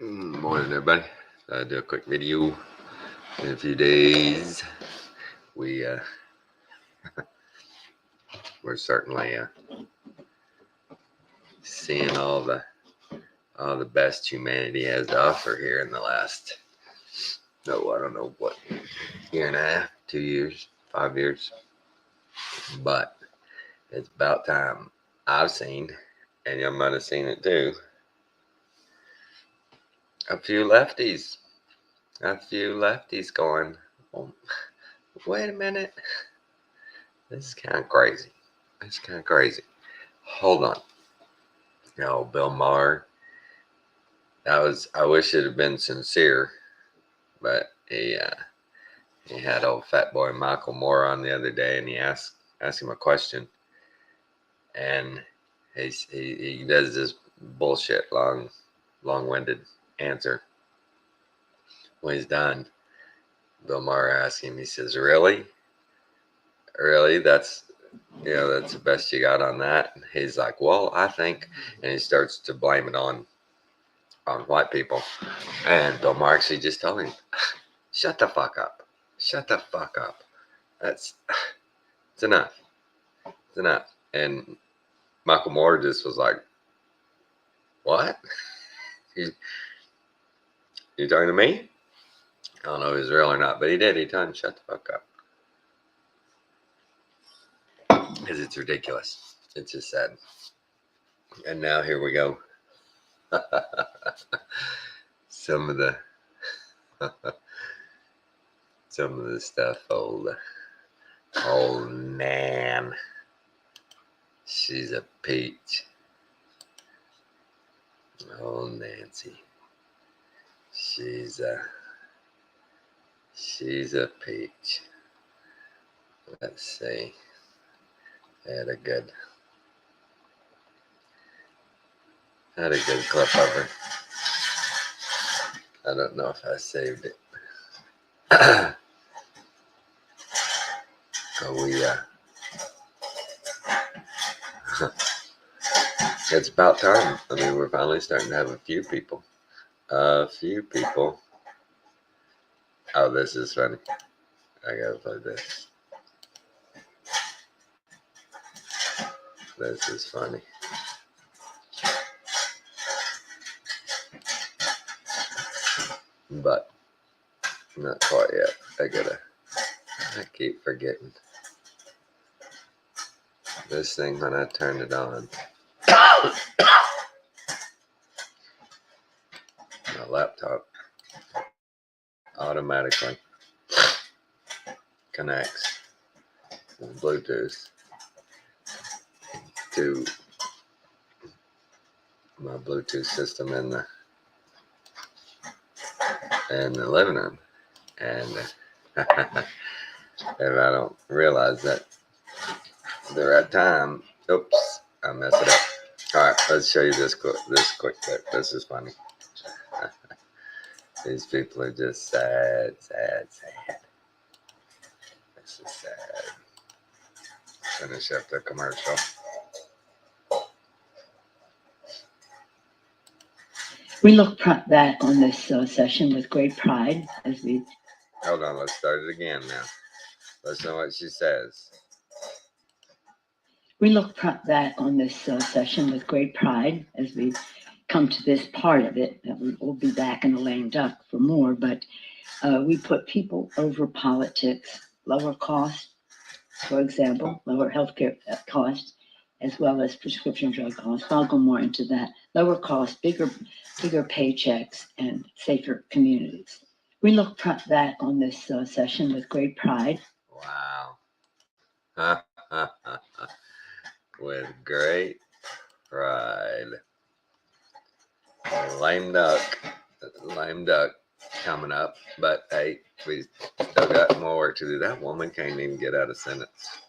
Morning, everybody. I'll do a quick video in a few days. We're certainly seeing all the best humanity has to offer here in the last I don't know what, year and a half, 2 years, 5 years, but it's about time. I've seen, and you might have seen it too, a few lefties going, oh, wait a minute, this is kind of crazy. Hold on. Bill Maher. I wish it had been sincere, but he had old fat boy Michael Moore on the other day, and he asked him a question, and he does this bullshit long-winded answer. When he's done, Bill Maher asks him, he says, "Really? That's the best you got on that?" And he's like, "Well, I think," and he starts to blame it on white people. And Bill Maher actually just told him, "Shut the fuck up. It's enough. It's enough." And Michael Moore just was like, "What? You talking to me?" I don't know if he's real or not, but he did. He told him, "Shut the fuck up." Because it's ridiculous. It's just sad. And now here we go. Some of the stuff, old Nan. She's a peach. Old Nancy. She's a peach. Let's see. I had a good clip of her. I don't know if I saved it. It's about time. I mean, we're finally starting to have a few people. Oh, this is funny. I gotta play this. This is funny. But not quite yet. I keep forgetting this thing when I turn it on. My laptop automatically connects with Bluetooth to my Bluetooth system in the living room, and if I don't realize that the right time, oops, I mess it up. All right, let's show you this quick clip. This is funny. These people are just sad. This is sad. Finish up the commercial. We look back on this session with great pride as we... Hold on, let's start it again now. Listen to what she says. We look back on this session with great pride as we come to this part of it. We'll be back in the lame duck for more, but we put people over politics, lower cost, for example, lower healthcare costs, as well as prescription drug costs. I'll go more into that. Lower cost, bigger paychecks, and safer communities. We look back on this session with great pride. Wow. With great pride. Lame duck coming up, but hey, we still got more work to do. That woman can't even get out a sentence.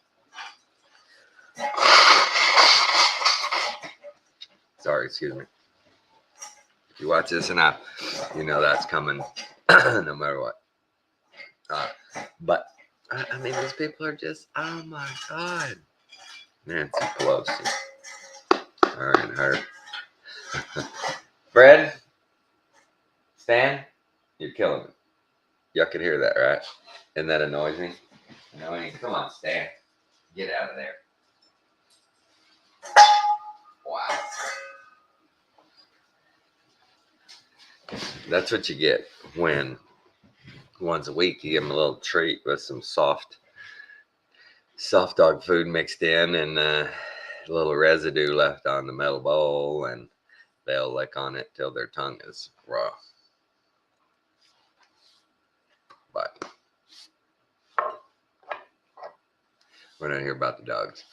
Sorry, excuse me. If you watch this and you know that's coming no matter what. But I mean, these people are just, oh my God. Nancy Pelosi. Her and her. Fred, Stan, you're killing me. Y'all could hear that, right? And that annoys me. Come on, Stan. Get out of there. Wow. That's what you get when once a week you give them a little treat with some soft dog food mixed in and a little residue left on the metal bowl, and they'll lick on it till their tongue is raw. But we're not here about the dogs.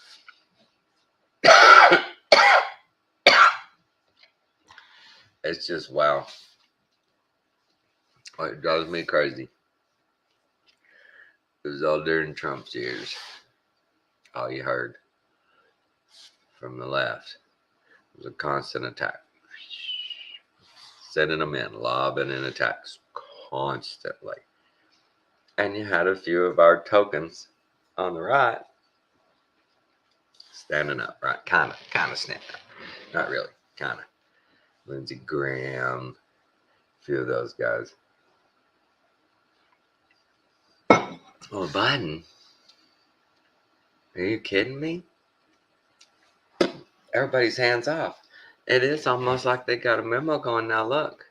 It's just wow. It drives me crazy. It was all during Trump's years. All you heard from the left was a constant attack. Sending them in, lobbing in attacks constantly. And you had a few of our tokens on the right standing up, right? Kind of standing up. Not really, kind of. Lindsey Graham, a few of those guys. Oh, Biden. Are you kidding me? Everybody's hands off. It is almost like they got a memo going, now look,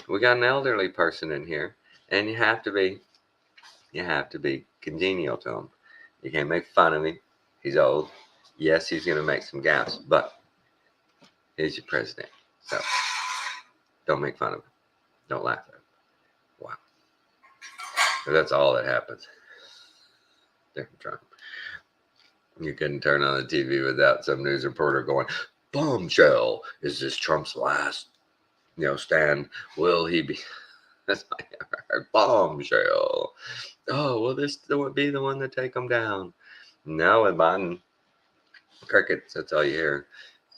we got an elderly person in here, and you have to be congenial to him. You can't make fun of him. He's old. Yes, he's going to make some gaps, but he's your president. So don't make fun of him. Don't laugh at him. Wow. But that's all that happens. Different Trump. You couldn't turn on the TV without some news reporter going, bombshell, is this Trump's last, stand? Will he be? That's all I ever heard. Bombshell. Oh, will this be the one to take him down? No, with Biden, crickets, that's all you hear.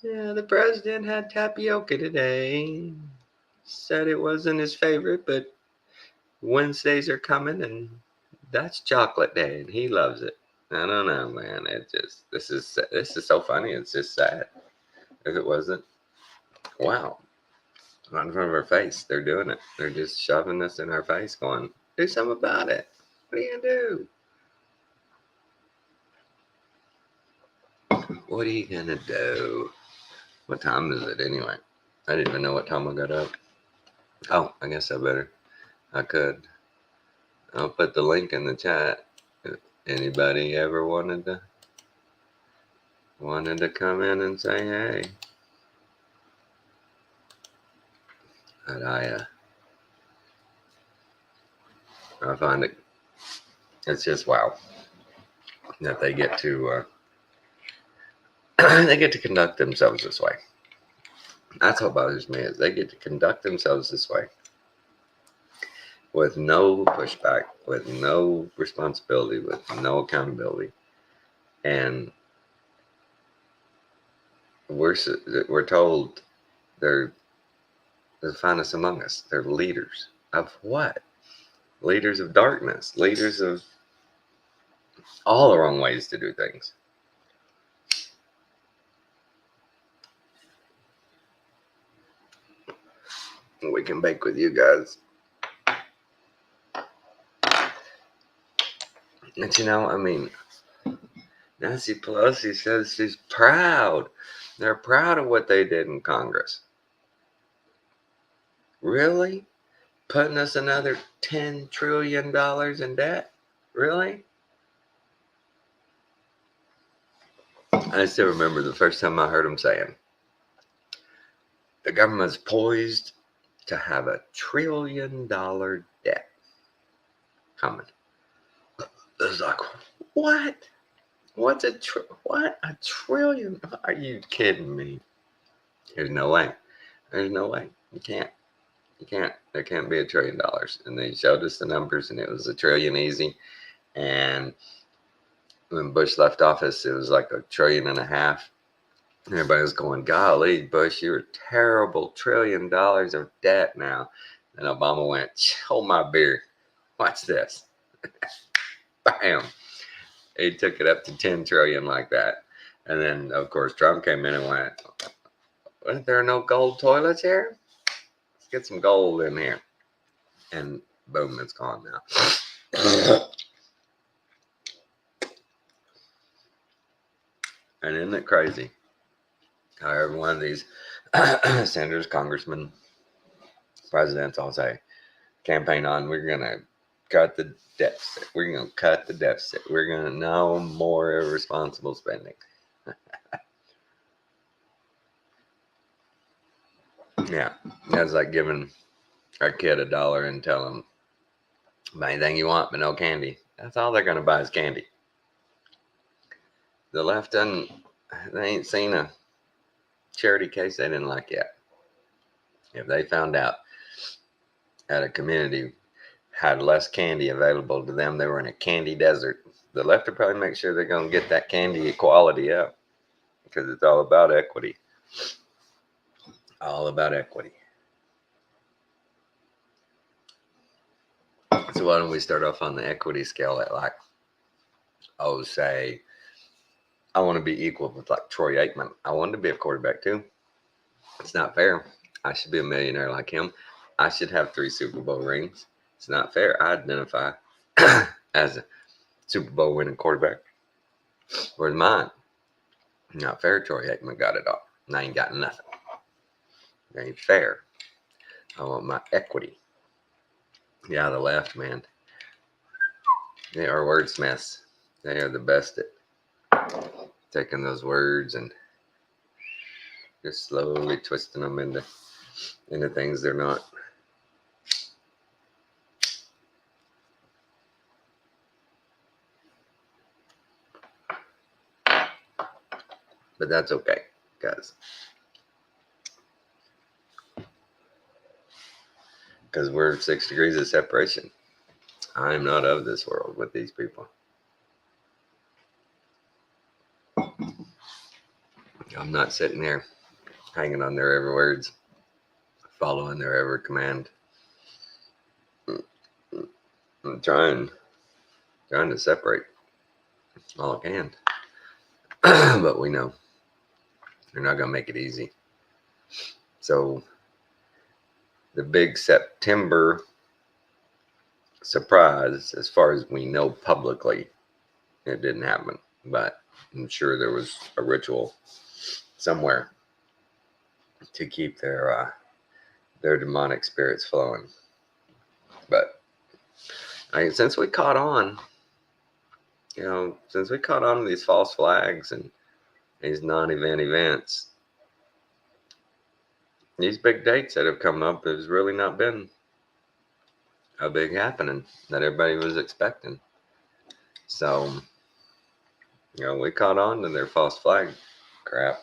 Yeah, the president had tapioca today. Said it wasn't his favorite, but Wednesdays are coming, and that's chocolate day, and he loves it. I don't know, man. This is so funny. It's just sad. If it wasn't, wow, right in front of our face, they're doing it. They're just shoving this in our face, going, "Do something about it. What are you gonna do? What are you gonna do?" What time is it anyway? I didn't even know what time I got up. Oh, I guess I could. I'll put the link in the chat. If anybody ever wanted to come in and say hey. But I find it's just wow that they get to they get to conduct themselves this way. That's what bothers me, is they get to conduct themselves this way with no pushback, with no responsibility, with no accountability, and we're told they're the finest among us. They're leaders of what? Leaders of darkness, leaders of all the wrong ways to do things. We can bake with you guys. And Nancy Pelosi says she's proud. They're proud of what they did in Congress. Really? Putting us another $10 trillion in debt? Really? I still remember the first time I heard him saying, the government's poised to have $1 trillion debt coming. It's like, what? What's a trillion? Are you kidding me? There's no way. There's no way. You can't. There can't be $1 trillion. And they showed us the numbers, and it was $1 trillion easy. And when Bush left office, it was like $1.5 trillion. And everybody was going, golly, Bush, you're a terrible $1 trillion of debt now. And Obama went, hold my beer. Watch this. Bam. He took it up to 10 trillion like that. And then, of course, Trump came in and went, "There are no gold toilets here? get some gold in here. And boom, it's gone now. And isn't it crazy how every one of these senators, congressmen, presidents all say, campaign on, we're going to cut the deficit. We're going to cut the deficit. We're going to no more irresponsible spending. Yeah, that's like giving our kid $1 and tell them, buy anything you want, but no candy. That's all they're going to buy is candy. The left doesn't, they ain't seen a charity case they didn't like yet. If they found out that a community had less candy available to them, they were in a candy desert, the left will probably make sure they're going to get that candy equality up, because it's all about equity. All about equity. So why don't we start off on the equity scale at like, say, I want to be equal with like Troy Aikman. I wanted to be a quarterback too. It's not fair. I should be a millionaire like him. I should have 3 Super Bowl rings. It's not fair. I identify as a Super Bowl winning quarterback. Where's mine? Not fair. Troy Aikman got it all. And I ain't got nothing. It ain't fair. I want my equity. Yeah, the left, man. They are wordsmiths. They are the best at taking those words and just slowly twisting them into things they're not. But that's okay, guys. Because we're 6 degrees of separation. I'm not of this world with these people. I'm not sitting there hanging on their every words, following their every command. I'm trying to separate all I can. But we know they're not going to make it easy. So the big September surprise, as far as we know publicly, it didn't happen. But I'm sure there was a ritual somewhere to keep their demonic spirits flowing. But since we caught on, since we caught on to these false flags and these non-event events, these big dates that have come up has really not been a big happening that everybody was expecting. So, we caught on to their false flag crap.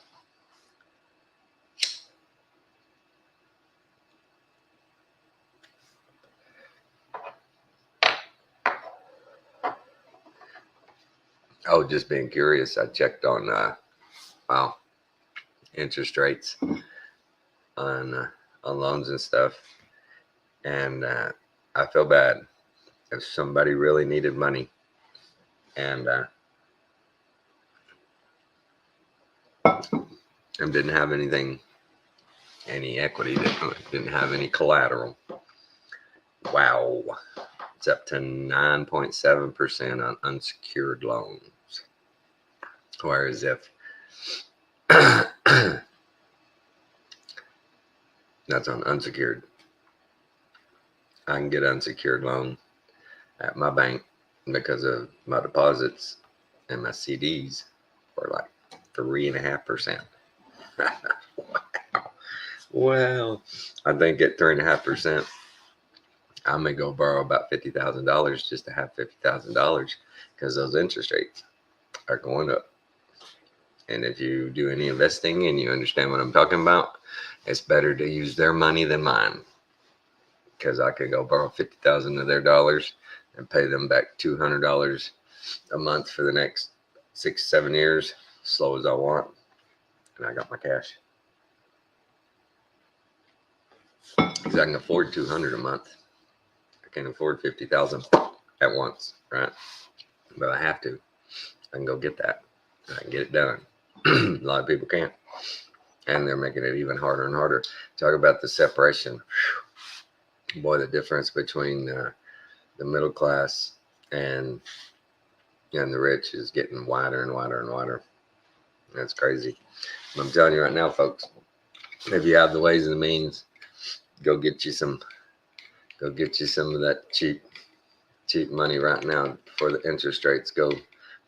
Oh, just being curious, I checked on interest rates on loans and stuff, and I feel bad if somebody really needed money and didn't have any equity, didn't have any collateral. Wow, it's up to 9.7% on unsecured loans. Whereas if that's on unsecured, I can get unsecured loan at my bank because of my deposits and my CDs for like 3.5%. Well, I think at 3.5%, I may go borrow about $50,000 just to have $50,000 because those interest rates are going up. And if you do any investing and you understand what I'm talking about, it's better to use their money than mine, because I could go borrow $50,000 of their dollars and pay them back $200 a month for the next 6-7 years, slow as I want, and I got my cash. Because I can afford $200 a month. I can't afford $50,000 at once, right? But I have to. I can go get that. I can get it done. A lot of people can't. and they're making it even harder and harder. Talk about the separation. Boy, the difference between the middle class and the rich is getting wider and wider and wider. That's crazy. I'm telling you right now, folks, if you have the ways and the means, go get you some of that cheap money right now before the interest rates go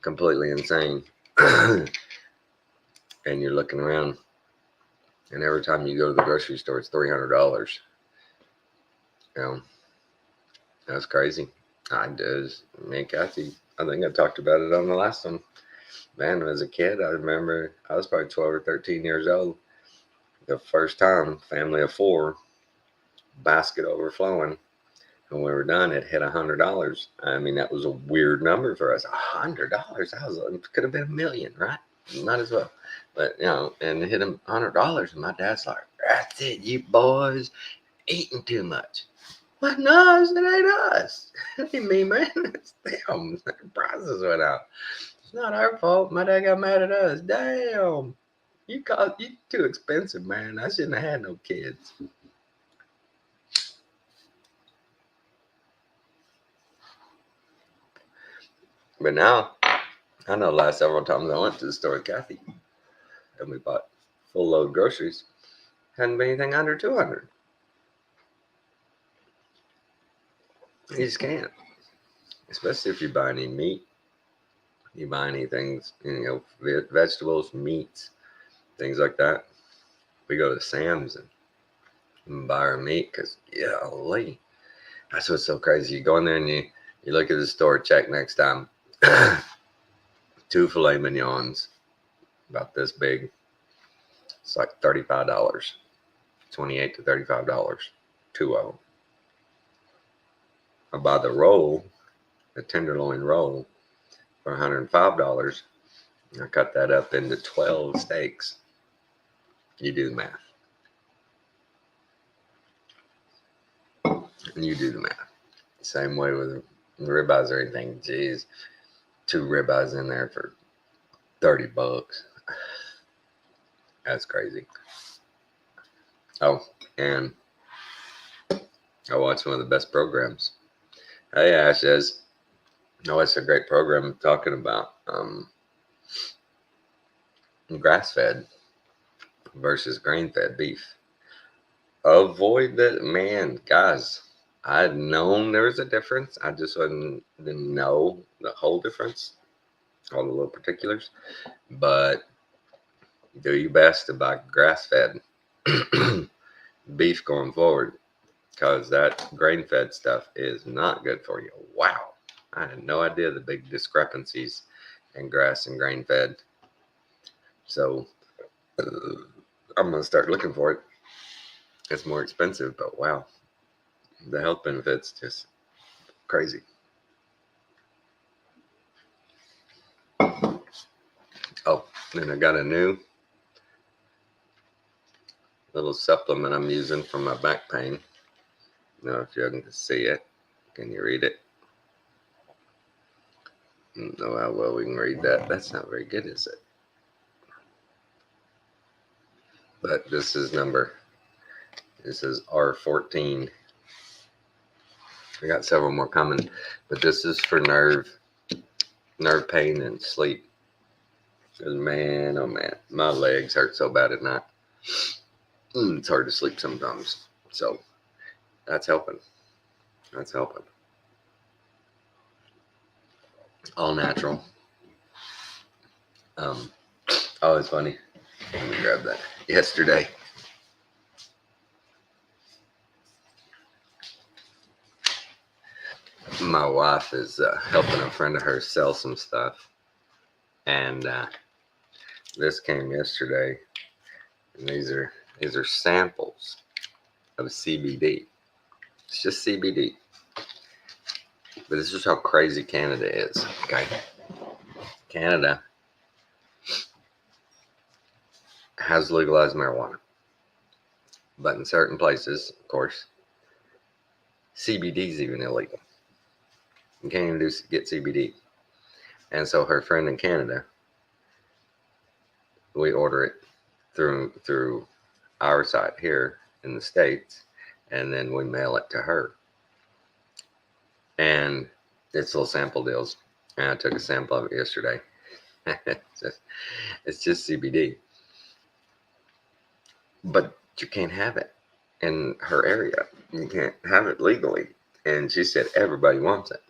completely insane. And you're looking around, and every time you go to the grocery store, it's $300. You know, that's crazy. I does. Me and Kathy, I think I talked about it on the last one. Man, as a kid, I remember I was probably 12 or 13 years old. The first time, family of four, basket overflowing. When we were done, it hit $100. I mean, that was a weird number for us. $100. That was could have been $1 million, right? Might as well. But and it hit him $100, and my dad's like, "That's it, you boys eating too much." What? No, it ain't us. What do you mean, man? It's them. The prices went out. It's not our fault. My dad got mad at us. Damn. You too expensive, man. I shouldn't have had no kids. But now, I know the last several times I went to the store with Kathy and we bought full load groceries, hadn't been anything under 200. You just can't. Especially if you buy any meat. You buy any things, vegetables, meats, things like that. We go to Sam's and buy our meat because, golly, that's what's so crazy. You go in there and you look at the store, check next time. 2 filet mignons, about this big. It's like $35, $28 to $35, 2 of them. I buy the roll, the tenderloin roll, for $105. I cut that up into 12 steaks. You do the math. And you do the math. Same way with ribeyes or anything. Jeez, 2 ribeyes in there for $30. That's crazy. Oh, and I watched one of the best programs. Hey, Ash says, "Oh, it's a great program talking about grass-fed versus grain-fed beef. Avoid that, man, guys. I'd known there was a difference. I just didn't know the whole difference, all the little particulars. But do your best to buy grass-fed beef going forward, because that grain-fed stuff is not good for you. Wow, I had no idea the big discrepancies in grass and grain-fed. So I'm gonna start looking for it. It's more expensive, but wow, the health benefits just crazy. Oh, and I got a new little supplement I'm using for my back pain. Now, if you can see it, can you read it? No, how well we can read that. That's not very good, is it? But this is R14. I got several more coming, but this is for nerve pain and sleep. Because man, oh man, my legs hurt so bad at night. It's hard to sleep sometimes. So that's helping. That's helping. All natural. Oh, it's funny. Let me grab that. Yesterday, my wife is helping a friend of hers sell some stuff, and this came yesterday, and these are samples of CBD. It's just CBD, but this is how crazy Canada is. Okay, Canada has legalized marijuana, but in certain places, of course, CBD is even illegal. You can't even get CBD. And so her friend in Canada, we order it, through our site here in the States, and then we mail it to her. And it's little sample deals. And I took a sample of it yesterday. It's just CBD, but you can't have it in her area. You can't have it legally. And she said everybody wants it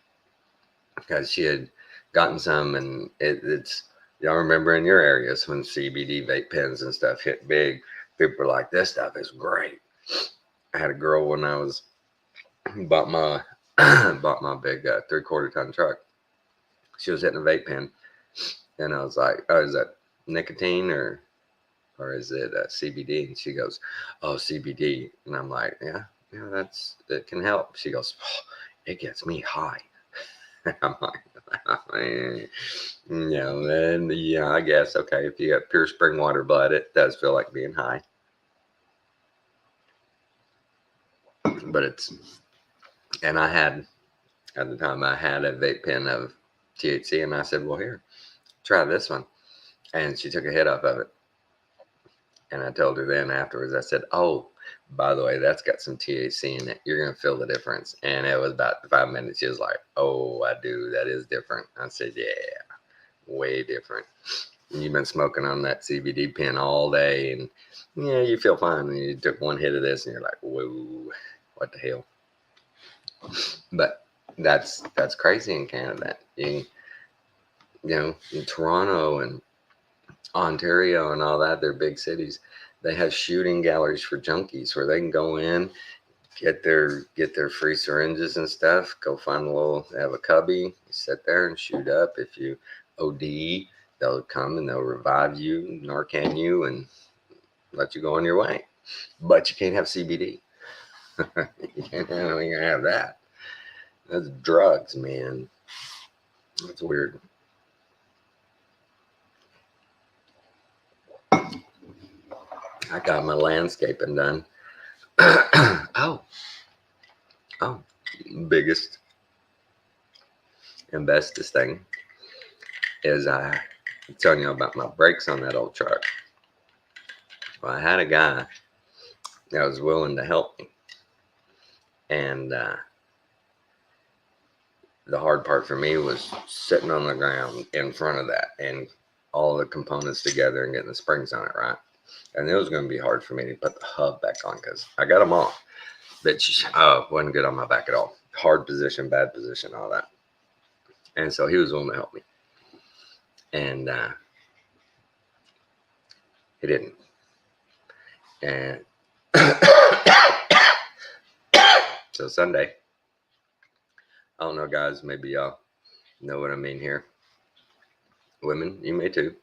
because she had gotten some, and it's, y'all remember in your areas when CBD vape pens and stuff hit big, people were like, this stuff is great. I had a girl when I was bought my bought my big 3/4 ton truck. She was hitting a vape pen, and I was like, oh, is that nicotine or is it CBD? And she goes, oh, CBD. And I'm like, yeah, it can help. She goes, oh, it gets me high. I'm like, and yeah, I guess, okay, if you got pure spring water blood, it does feel like being high. But and I had, at the time, I had a vape pen of THC, and I said, well, here, try this one. And she took a hit off of it. And I told her then afterwards, I said, oh, by the way, that's got some THC in it. You're going to feel the difference. And it was about 5 minutes. She was like, oh, I do. That is different. I said, yeah, way different. And you've been smoking on that CBD pen all day. And yeah, you feel fine. And you took one hit of this and you're like, whoa, what the hell? But that's crazy in Canada. You know, in Toronto and Ontario and all that, they're big cities. They have shooting galleries for junkies where they can go in, get their free syringes and stuff. Go find they have a cubby. You sit there and shoot up. If you OD, they'll come and they'll revive you, Narcan you, and let you go on your way. But you can't have CBD. You can't have that. That's drugs, man. That's weird. I got my landscaping done. oh, biggest and bestest thing is I'm telling you about my brakes on that old truck. Well, I had a guy that was willing to help me, and the hard part for me was sitting on the ground in front of that and all the components together and getting the springs on it right. And it was going to be hard for me to put the hub back on because I got them off, but wasn't good on my back at all. Hard position, bad position, all that. And so he was willing to help me, and he didn't. And so Sunday, I don't know, guys, maybe y'all know what I mean here. Women, you may too,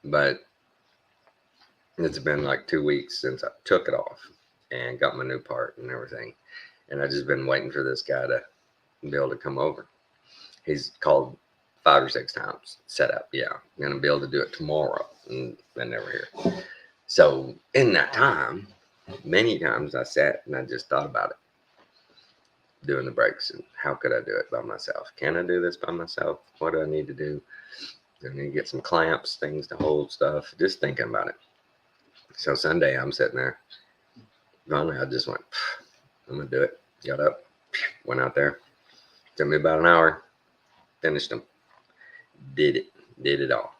but it's been like 2 weeks since I took it off and got my new part and everything. And I just been waiting for this guy to be able to come over. He's called 5 or 6 times, set up. Yeah, I'm going to be able to do it tomorrow. And they're never here. So in that time, many times I sat and I just thought about it, doing the brakes, and how could I do it by myself? Can I do this by myself? What do I need to do? Do I need to get some clamps, things to hold stuff? Just thinking about it. So Sunday, I'm sitting there. Finally, I just went, I'm going to do it. Got up, went out there. Took me about an hour. Finished them. Did it all.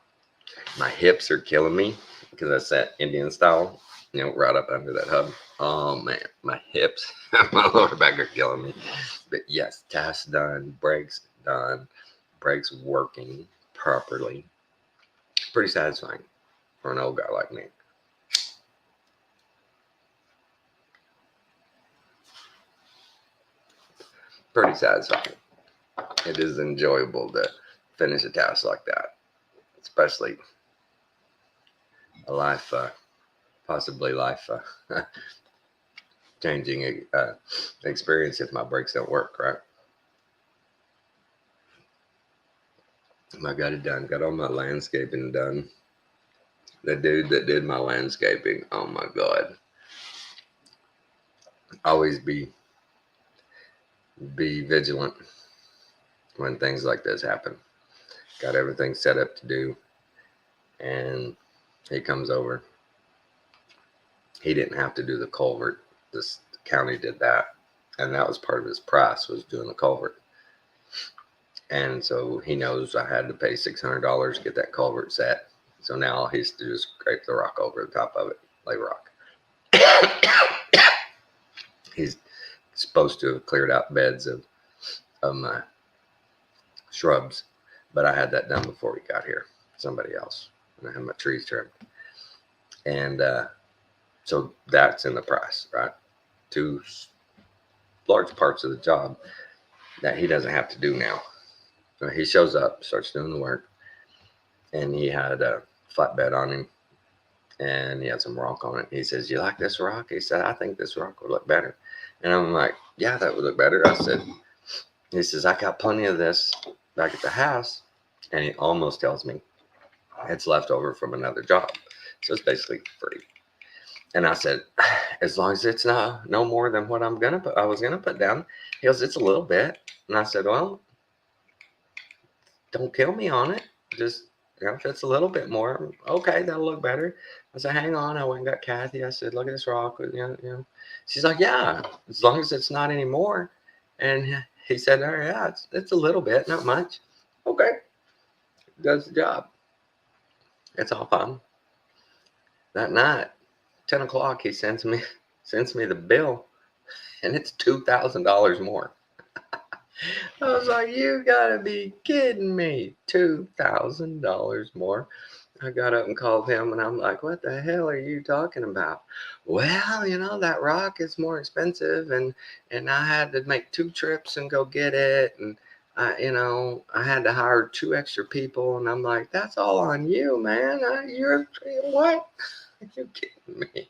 My hips are killing me because I sat Indian style, right up under that hub. Oh man, my hips, my lower back are killing me. But yes, task done, brakes done, brakes working properly. Pretty satisfying for an old guy like me. Pretty satisfying. It is enjoyable to finish a task like that, especially a possibly life changing experience if my brakes don't work, right? I got it done. Got all my landscaping done. The dude that did my landscaping, oh my God. Always be vigilant when things like this happen. Got everything set up to do, and he comes over he didn't have to do the culvert. This county did that, and that was part of his price, was doing the culvert. And so he knows I had to pay $600 to get that culvert set. So now all he's to do is scrape the rock over the top of it, lay rock. He's supposed to have cleared out beds of my shrubs, but I had that done before we got here. Somebody else, and I had my trees trimmed, and so that's in the price, right? Two large parts of the job that he doesn't have to do now. So he shows up, starts doing the work, and he had a flatbed on him, and he had some rock on it. He says, "You like this rock?" He said, "I think this rock would look better." And I'm like, "Yeah, that would look better." I said, he says, "I got plenty of this back at the house." And he almost tells me it's left over from another job. So it's basically free. And I said, "As long as it's not no more than what I was gonna put down." He goes, "It's a little bit." And I said, "Well, don't kill me on it. Just, if it's a little bit more, okay, that'll look better." I said, "Hang on." I went and got Kathy. I said, "Look at this rock." She's like, "Yeah, as long as it's not any more." And he said, "Oh yeah, it's a little bit, not much." Okay, does the job. It's all fine. That night, 10 o'clock, he sends me the bill, and it's $2,000 more. I was like, "You gotta be kidding me! $2,000 more." I got up and called him, and I'm like, "What the hell are you talking about?" "Well, that rock is more expensive, and I had to make 2 trips and go get it, and I had to hire 2 extra people." And I'm like, "That's all on you, man. You're what? Are you kidding me?"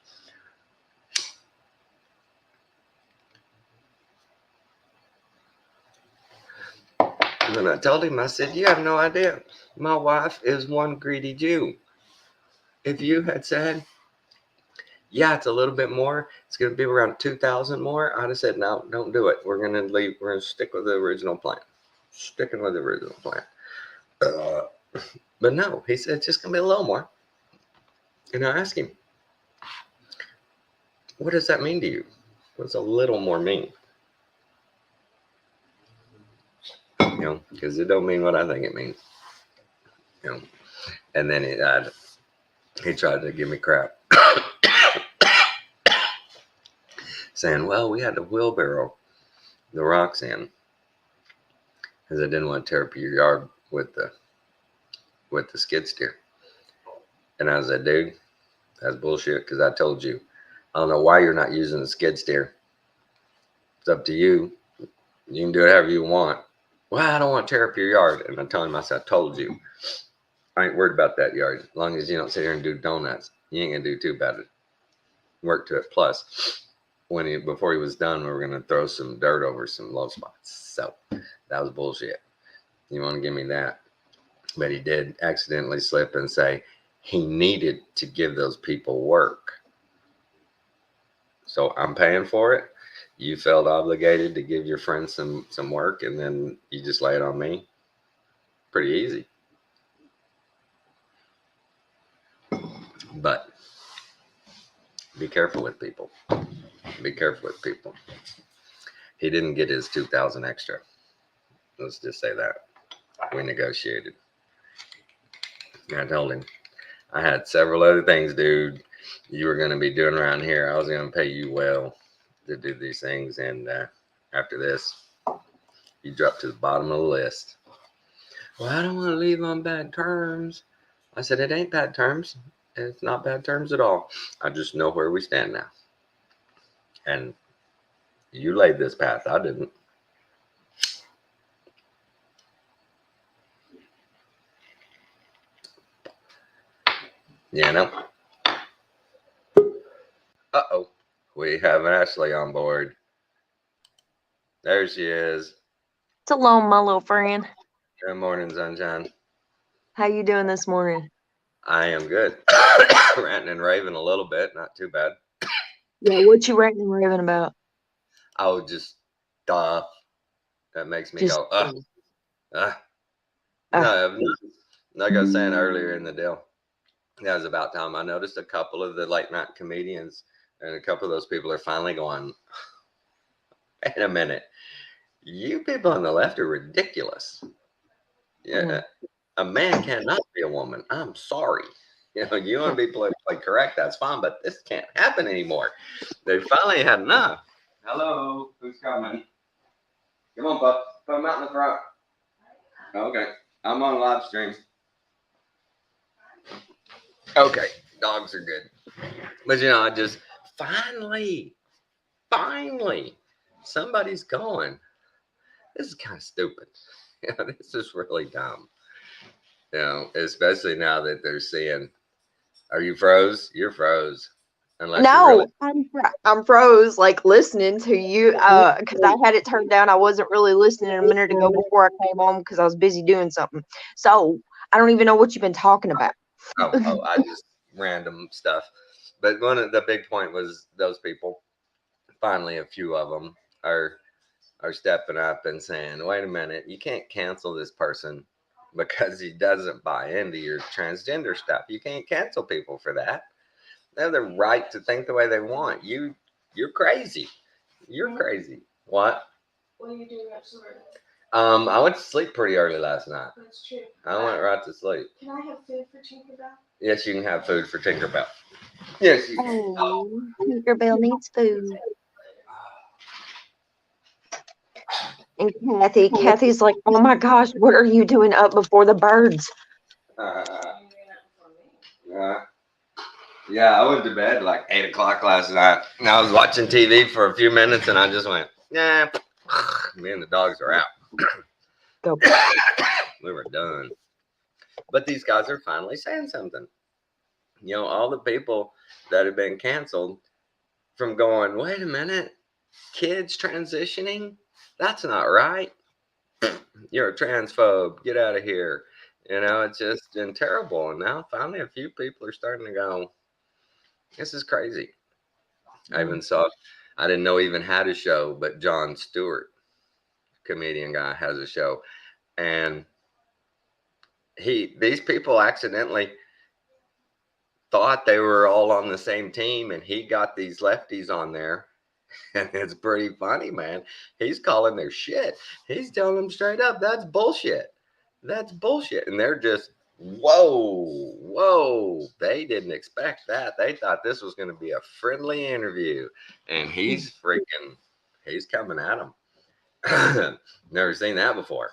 And then I told him, I said, "You have no idea. My wife is one greedy Jew. If you had said, yeah, it's a little bit more, it's going to be around 2,000 more," I'd have said, "No, don't do it. We're going to leave. We're going to stick with the original plan." Sticking with the original plan. But no, he said, "It's just going to be a little more." And I asked him, "What does that mean to you? What does a little more mean?" Because it don't mean what I think it means. And then he tried to give me crap. Saying, "Well, we had to wheelbarrow the rocks in because I didn't want to tear up your yard with the skid steer." And I said, "Dude, that's bullshit, because I told you. I don't know why you're not using the skid steer. It's up to you. You can do it however you want." "Well, I don't want to tear up your yard." And I told him, I said, "I told you. I ain't worried about that yard. As long as you don't sit here and do donuts, you ain't going to do too bad. Work to it. Plus, before he was done, we were going to throw some dirt over some low spots." So that was bullshit. You want to give me that? But he did accidentally slip and say he needed to give those people work. So I'm paying for it. You felt obligated to give your friend some work, and then you just lay it on me. Pretty easy. But be careful with people. Be careful with people. He didn't get his 2,000 extra. Let's just say that. We negotiated. I told him I had several other things, dude, you were going to be doing around here. I was going to pay you well to do these things, and after this, you drop to the bottom of the list. "Well, I don't want to leave on bad terms." I said, "It ain't bad terms. It's not bad terms at all. I just know where we stand now. And you laid this path. I didn't." You know? Uh-oh. We have Ashley on board. There she is. Hello, my little friend. Good morning, Sunshine. How you doing this morning? I am good. Ranting and raving a little bit. Not too bad. Yeah, what you ranting and raving about? Oh, just stuff that makes me Just go, uh. uh, No, like I was saying earlier in the deal, that was about time. I noticed a couple of the late night comedians And a couple of those people are finally going, wait a minute, you people on the left are ridiculous. Yeah, a man cannot be a woman. I'm sorry. You want to be politically correct, that's fine, but this can't happen anymore. They finally had enough. Hello, who's coming? Come on, Pup. Put him out in the front. Okay, I'm on live stream. Okay, dogs are good. But I just finally, somebody's going. This is kind of stupid. This is really dumb. Especially now that they're seeing. Are you froze? You're froze. Unless you're really. No, I'm froze, like listening to you, because I had it turned down. I wasn't really listening a minute ago before I came home because I was busy doing something. So I don't even know what you've been talking about. Oh, I just random stuff. But one of the big point was those people. Finally, a few of them are stepping up and saying, "Wait a minute, you can't cancel this person because he doesn't buy into your transgender stuff. You can't cancel people for that. They have the right to think the way they want. You're crazy. You're crazy. What? What are you doing at work? I went to sleep pretty early last night. That's true. I went right to sleep. Can I have food for Tinkerbell? Yes, you can have food for Tinkerbell. Yes, you can. Oh, Tinkerbell needs food. And Kathy's like, oh my gosh, what are you doing up before the birds? Yeah, I went to bed like 8 o'clock last night. And I was watching TV for a few minutes and I just went, yeah, me and the dogs are out. Go. We were done. But these guys are finally saying something. All the people that have been canceled from going, wait a minute, kids transitioning? That's not right. You're a transphobe. Get out of here. It's just been terrible. And now finally a few people are starting to go, this is crazy. I even saw, I didn't know he even had a show, but Jon Stewart, comedian guy, has a show. And these people accidentally thought they were all on the same team, and he got these lefties on there. And it's pretty funny, man. He's calling their shit. He's telling them straight up, that's bullshit. That's bullshit. And they're just, whoa. They didn't expect that. They thought this was going to be a friendly interview. And he's coming at them. Never seen that before.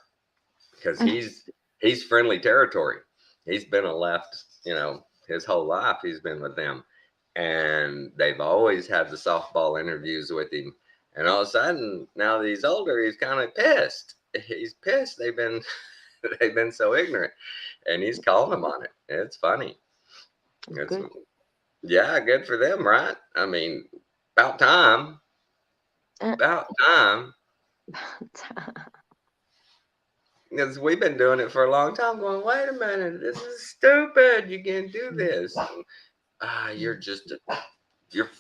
Because he's friendly territory. He's been a left, his whole life he's been with them. And they've always had the softball interviews with him. And all of a sudden, now that he's older, he's kind of pissed. He's pissed. They've been so ignorant. And he's calling them on it. It's funny. Good. Yeah, good for them, right? I mean, about time. About time. Because we've been doing it for a long time, going, wait a minute, this is stupid. You can't do this. You're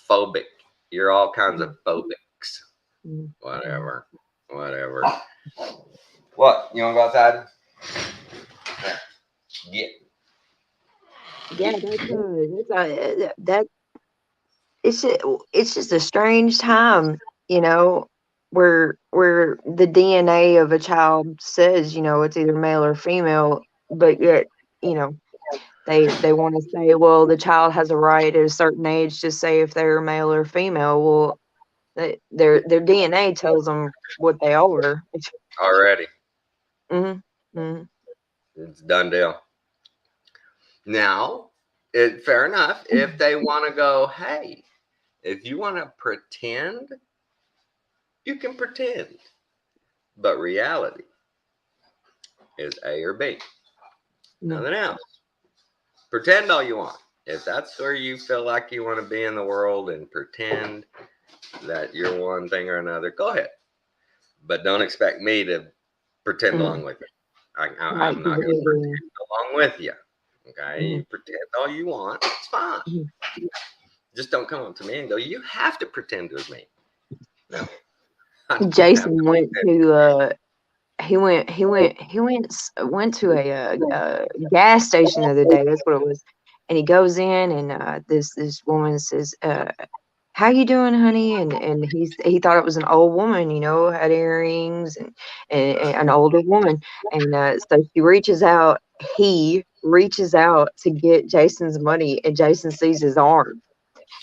phobic. You're all kinds of phobics. Whatever. What? You want to go outside? Yeah. Yeah, it's just a strange time, where the DNA of a child says, it's either male or female, but yet, they want to say, well, the child has a right at a certain age to say if they're male or female. Well, their DNA tells them what they are. Already. Mm-hmm. It's done deal. Now, fair enough. If they want to go, hey, if you want to pretend, you can pretend. But reality is A or B. Nothing else. Pretend all you want. If that's where you feel like you want to be in the world and pretend that you're one thing or another, go ahead. But don't expect me to pretend along with you. I'm not going to pretend along with you. Okay? You pretend all you want. It's fine. Just don't come up to me and go, you have to pretend with me. No. Jason went to he went to a gas station the other day. That's what it was. And he goes in, and this woman says, how you doing, honey? And he thought it was an old woman, had earrings and an older woman. And so he reaches out to get Jason's money, and Jason sees his arm.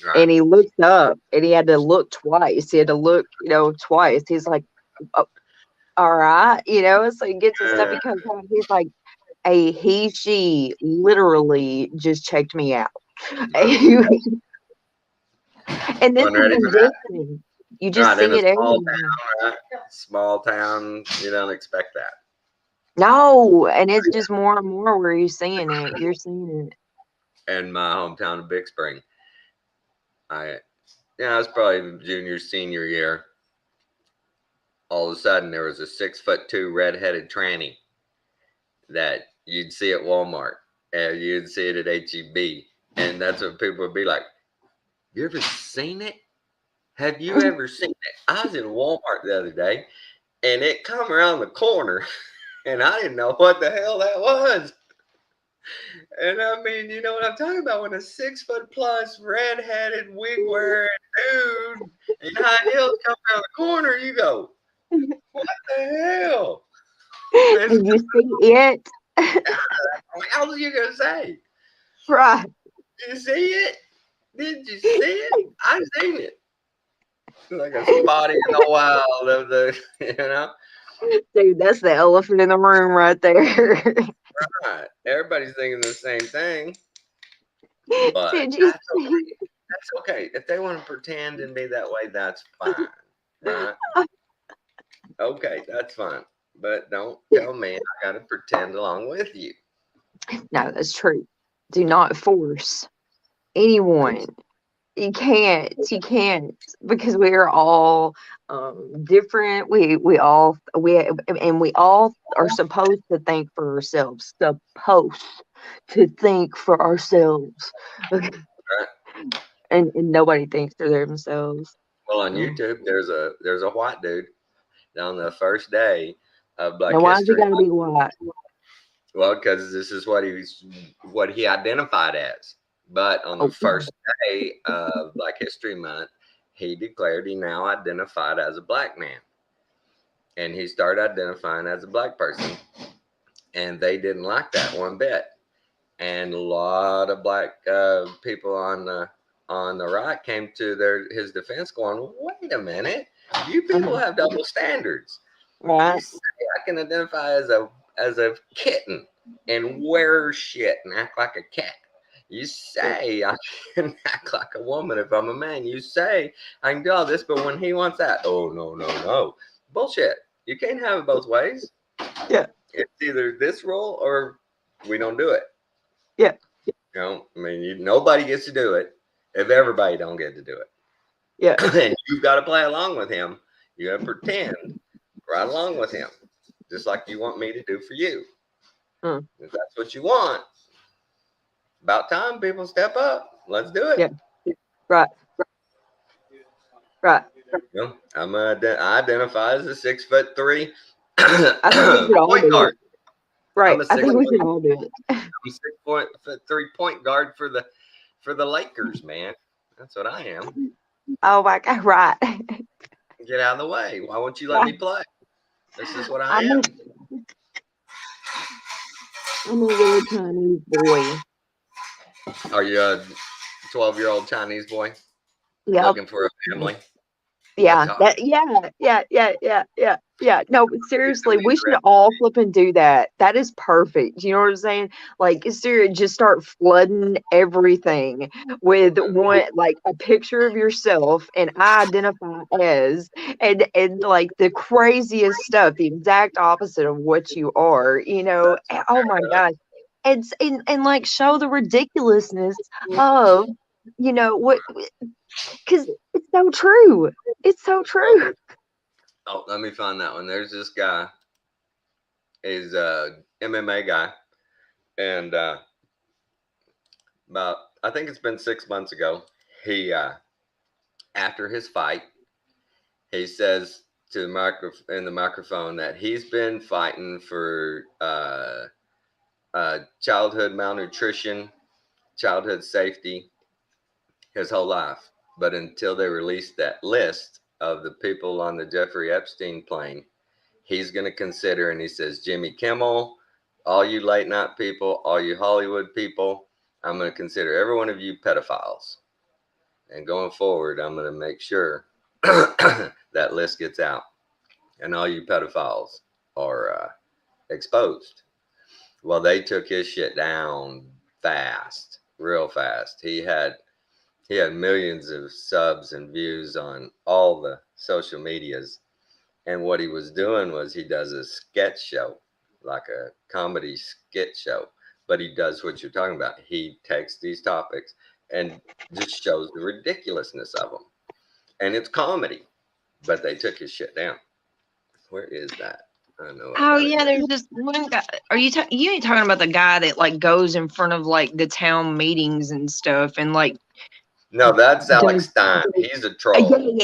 Right. And he looks up, and he had to look twice. He had to look, twice. He's like, oh, all right, so he gets his stuff. He comes home. He's like, she literally just checked me out. And this Wasn't is ready in for that. Denton. You just Right, in see a it small everywhere. town, right? Small town, you don't expect that. No, and it's just more and more where you're seeing it. You're seeing it. In my hometown of Big Spring, I was probably junior, senior year. All of a sudden, there was a 6'2" redheaded tranny that you'd see at Walmart and you'd see it at HEB, and that's what people would be like. You ever seen it? Have you ever seen it? I was in Walmart the other day, and it come around the corner, and I didn't know what the hell that was. And I mean, you know what I'm talking about? When a 6 foot plus red-headed wig wearing dude in high heels come around the corner, you go, "What the hell?" Did you see it? What else are you gonna say? Right. Did you see it? Did you see it? I seen it. Like a spotty in the wild of the, Dude, that's the elephant in the room right there. Right. Everybody's thinking the same thing, but Did you that's see? okay. That's okay. If they want to pretend and be that way, that's fine. Right? Okay, that's fine. But don't tell me I gotta pretend along with you. No, that's true. Do not force anyone. You can't. You can't, because we are all different. We all are supposed to think for ourselves. Supposed to think for ourselves, Right? and nobody thinks for themselves. Well, on Mm. YouTube, there's a white dude on the first day of Black Now, why is it History. got to be white? Well, because this is what he identified as. But on the Oh, first day of Black History Month, he declared he now identified as a black man, and he started identifying as a black person, and they didn't like that one bit. And a lot of black people on the right came to his defense, going, "Wait a minute, you people have double standards. You right. say I can identify as a kitten and wear shit and act like a cat. You say I can act like a woman if I'm a man. You say I can do all this, but when he wants that, oh no, no, no. Bullshit. You can't have it both ways. Yeah. It's either this role or we don't do it. Yeah. I mean, nobody gets to do it if everybody don't get to do it. Yeah. And you've got to play along with him. You got to pretend right along with him, just like you want me to do for you. Mm. If that's what you want, about time people step up. Let's do it. Yeah. Right. Right. I identify as a 6'3" I think we should all point do guard. it. Right. I'm a I think we 6'3" should all do it. point guard for the Lakers, man. That's what I am. Oh my God. Right. Get out of the way. Why won't you let me Right. play? This is what I I'm am. a little Chinese boy. Are you a 12-year-old Chinese boy Yep. looking for a family? Yeah. That's Yeah. No, but seriously, we should all flip and do that. That is perfect. You know what I'm saying? Like, seriously, just start flooding everything with one, like a picture of yourself and I identify as, and like the craziest stuff, the exact opposite of what you are, oh my gosh. And like show the ridiculousness of, what, because it's so true. It's so true. Oh, let me find that one. There's this guy. He's a MMA guy, and about I think it's been 6 months ago. He after his fight, he says to in the microphone that he's been fighting for childhood malnutrition, childhood safety his whole life. But until they release that list of the people on the Jeffrey Epstein plane, he's going to consider, and he says, Jimmy Kimmel, all you late night people, all you Hollywood people, I'm going to consider every one of you pedophiles. And going forward, I'm going to make sure that list gets out and all you pedophiles are exposed. Well, they took his shit down fast, real fast. He had millions of subs and views on all the social medias. And what he was doing was he does a sketch show, like a comedy skit show. But he does what you're talking about. He takes these topics and just shows the ridiculousness of them. And it's comedy, but they took his shit down. Where is that? I know I Oh got it yeah, here. there's this one guy. Are you you ain't talking about the guy that like goes in front of like the town meetings and stuff and like No, that's Alex does Stein. He's a yeah, troll.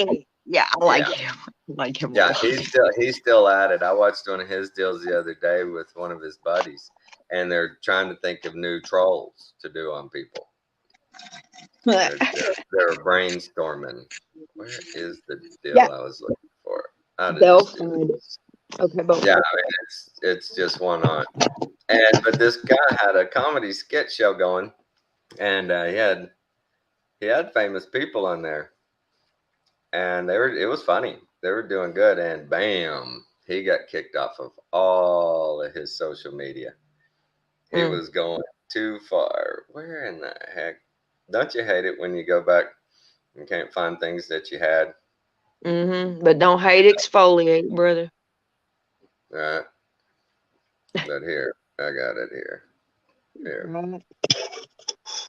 yeah, I like Yeah. him. I like him a Yeah, lot. he's still at it. I watched one of his deals the other day with one of his buddies, and they're trying to think of new trolls to do on people. They're brainstorming. Where is the deal Yeah, I was looking for? How to they'll just do find it. this? Okay, but Yeah, I mean it's just one on. But this guy had a comedy sketch show going, and he had famous people on there, and it was funny. They were doing good, and bam, he got kicked off of all of his social media. He was going too far. Where in the heck? Don't you hate it when you go back and can't find things that you had? but don't hate exfoliate, brother. Right. But here, I got it here. Here, Right.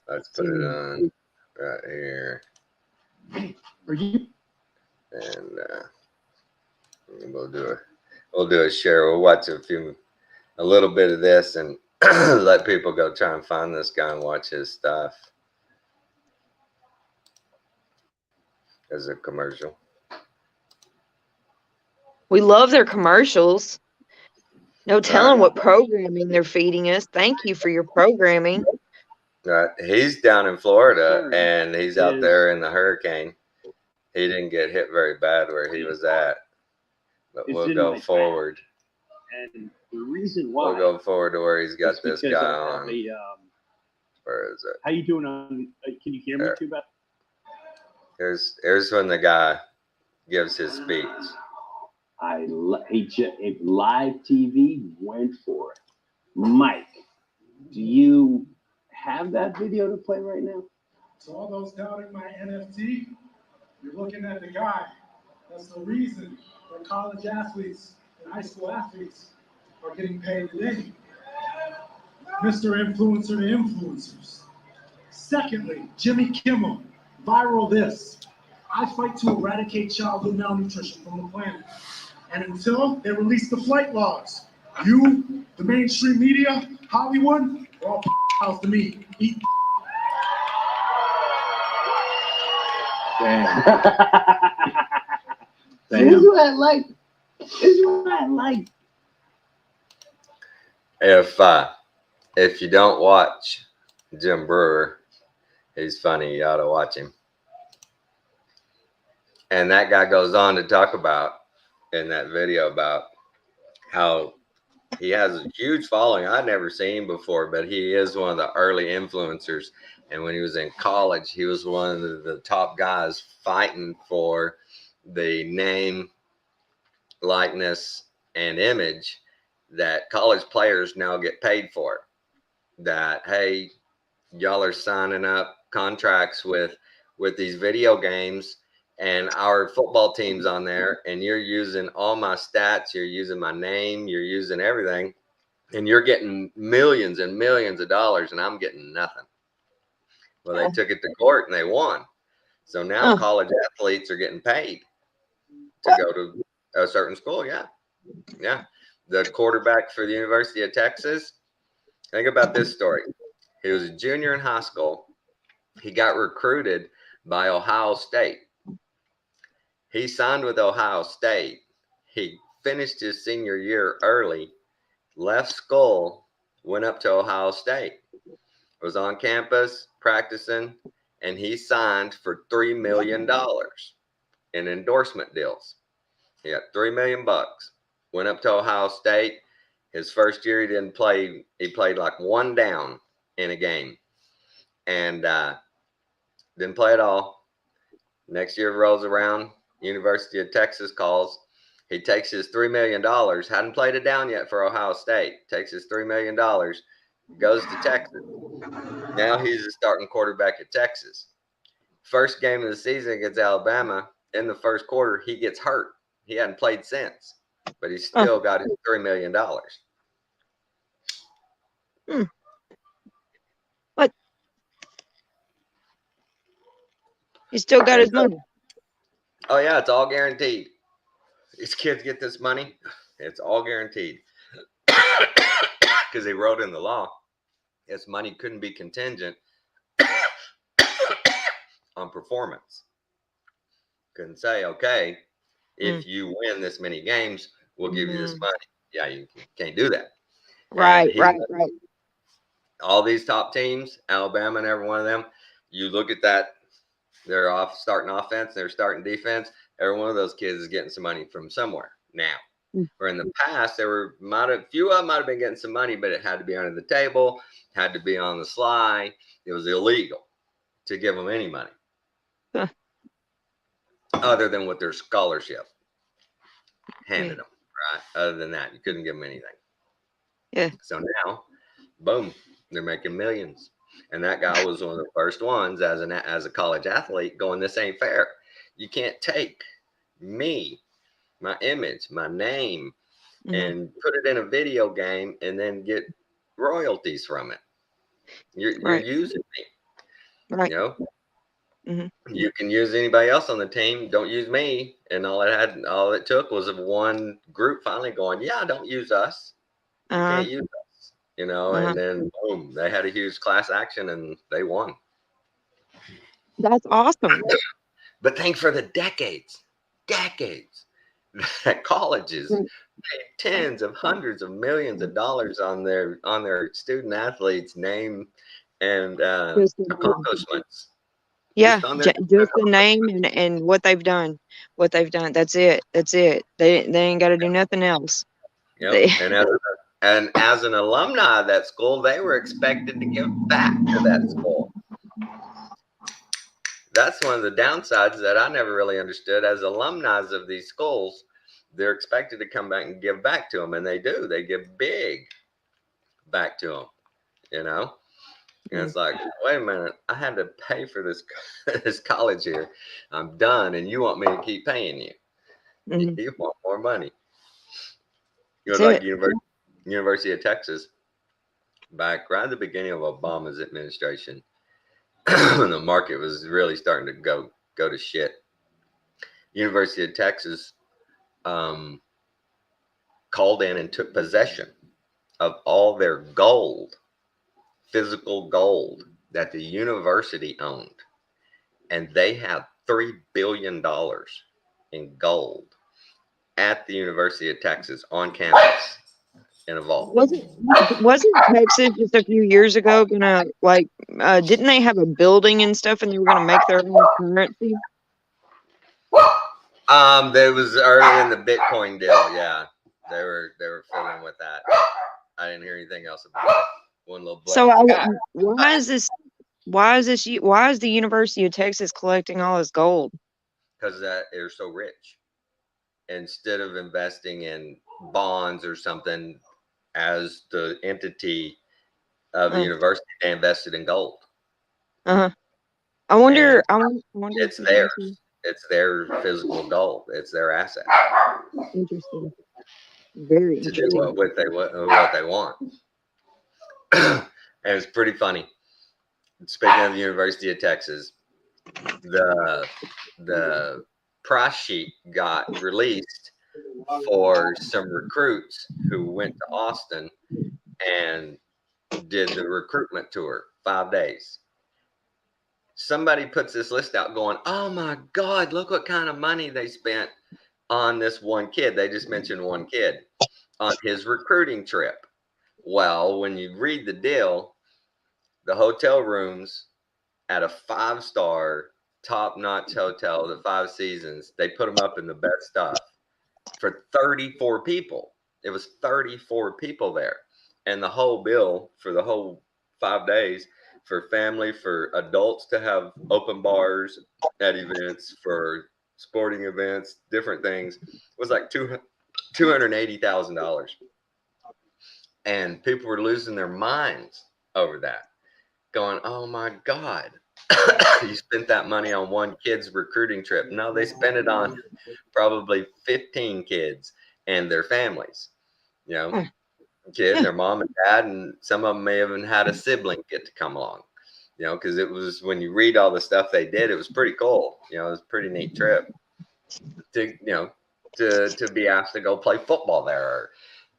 let's put it on right here, and we'll do a share. We'll watch a little bit of this, and let people go try and find this guy and watch his stuff as a commercial. We love their commercials. No telling Right. what programming they're feeding us. Thank you for your programming. Right. He's down in Florida, and he's out there in the hurricane. He didn't get hit very bad where he was at, but we'll go forward. And the reason why We'll go forward to where he's got is this because guy of on. Where is it? how you doing on? Can you hear me too, Beth? Here's when the guy gives his speech. If live TV went for it, Mike, do you have that video to play right now? To all those doubting my NFT, you're looking at the guy. That's the reason that college athletes and high school athletes are getting paid today. Mr. Influencer to influencers. Secondly, Jimmy Kimmel, viral this. I fight to eradicate childhood malnutrition from the planet. And until they release the flight logs, you, the mainstream media, Hollywood, are all house to me. Eat. Damn. This is what I like. This is what I like. If you don't watch Jim Brewer, he's funny. You ought to watch him. And that guy goes on to talk about in that video about how he has a huge following. I'd never seen him before, but he is one of the early influencers. And when he was in college, he was one of the top guys fighting for the name, likeness, and image that college players now get paid for. That, hey, y'all are signing up contracts with these video games and our football team's on there, and you're using all my stats, you're using my name, you're using everything, and you're getting millions and millions of dollars, and I'm getting nothing. Well, they took it to court and they won. So now college athletes are getting paid to go to a certain school. Yeah. Yeah. The quarterback for the University of Texas, think about this story. He was a junior in high school. He got recruited by Ohio State. He signed with Ohio State. He finished his senior year early, left school, went up to Ohio State, was on campus practicing, and he signed for $3 million in endorsement deals. He got $3 million. Went up to Ohio State. His first year, he didn't play. He played like one down in a game, and didn't play at all. Next year rolls around. University of Texas calls. He takes his $3 million. Hadn't played a down yet for Ohio State. Takes his $3 million. Goes to Texas. Now he's a starting quarterback at Texas. First game of the season against Alabama. In the first quarter, he gets hurt. He hadn't played since, but he still got his $3 million. What? He still got his money. Oh yeah, it's all guaranteed. These kids get this money. It's all guaranteed because they wrote in the law. His money couldn't be contingent on performance. Couldn't say, okay, if you win this many games, we'll give you this money. Yeah, you can't do that. Right. All these top teams, Alabama and every one of them, you look at that, they're off starting offense, they're starting defense. Every one of those kids is getting some money from somewhere now. Where in the past, few of them might have been getting some money, but it had to be under the table, had to be on the sly. It was illegal to give them any money other than with their scholarship handed them. Right? Other than that, you couldn't give them anything. Yeah. So now, boom, they're making millions. And that guy was one of the first ones as a college athlete going, this ain't fair. You can't take me, my image, my name, and put it in a video game and then get royalties from it. You're using me. Right. You know, you can use anybody else on the team. Don't use me. And all it took was of one group finally going, yeah, don't use us. You can't use us. You know, and then boom, they had a huge class action and they won. That's awesome. But think for the decades that colleges paid tens of hundreds of millions of dollars on their student athletes' name and accomplishments. Yeah, just the name and what they've done. That's it. They ain't got to do nothing else. Yep. And as an alumni of that school, they were expected to give back to that school. That's one of the downsides that I never really understood. As alumni of these schools, they're expected to come back and give back to them, and they do. They give big back to them, you know. And it's like, wait a minute, I had to pay for this college here. I'm done, and you want me to keep paying you? You want more money? You know, like University of Texas, back right at the beginning of Obama's administration, the market was really starting to go to shit. University of Texas called in and took possession of all their gold, physical gold that the university owned. And they have $3 billion in gold at the University of Texas on campus in a vault. Wasn't Texas just a few years ago gonna didn't they have a building and stuff and they were gonna make their own currency? There was early in the Bitcoin deal, yeah. They were fiddling with that. I didn't hear anything else about it. One little blip. So why is the University of Texas collecting all this gold? Because they're so rich. Instead of investing in bonds or something as the entity of the university, they invested in gold. I wonder. It's theirs. It's their physical gold. It's their asset. Interesting. Very interesting. To do what they want. And it's pretty funny. Speaking of the University of Texas, the price sheet got released for some recruits who went to Austin and did the recruitment tour, 5 days. Somebody puts this list out going, oh my God, look what kind of money they spent on this one kid. They just mentioned one kid on his recruiting trip. Well, when you read the deal, the hotel rooms at a 5-star, top-notch hotel, the 5 seasons. They put them up in the best stuff for 34 people. It was 34 people there. And the whole bill for the whole 5 days for family, for adults to have open bars at events, for sporting events, different things, was like $280,000. And people were losing their minds over that, going, oh my God, you spent that money on one kid's recruiting trip. No, they spent it on probably 15 kids and their families, you know, kid, their mom and dad, and some of them may have even had a sibling get to come along, you know, because it was, when you read all the stuff they did, it was pretty cool. You know, it was a pretty neat trip to, you know, to be asked to go play football there. Or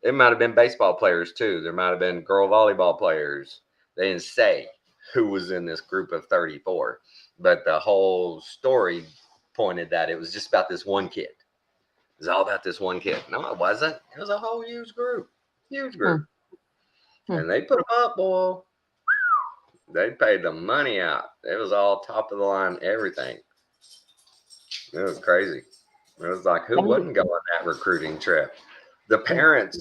it might have been baseball players too. There might have been girl volleyball players. They didn't say who was in this group of 34, but the whole story pointed that it was just about this one kid. It was all about this one kid. No, it wasn't. It was a whole huge group. Huge group. And they put them up, boy. They paid the money out. It was all top of the line, everything. It was crazy. It was like, who wouldn't go on that recruiting trip? The parents'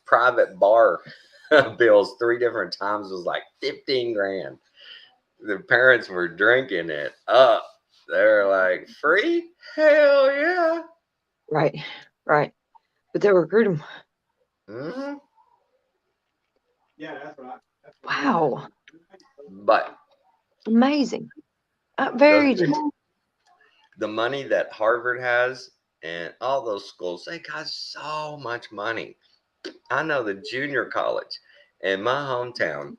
private bar bills 3 different times was like 15 grand. The parents were drinking it up. They're like, free? Hell yeah. Right. But they recruit them. Mm-hmm. Yeah, that's right. Wow. But Amazing. Very the money that Harvard has and all those schools, they got so much money. I know the junior college in my hometown,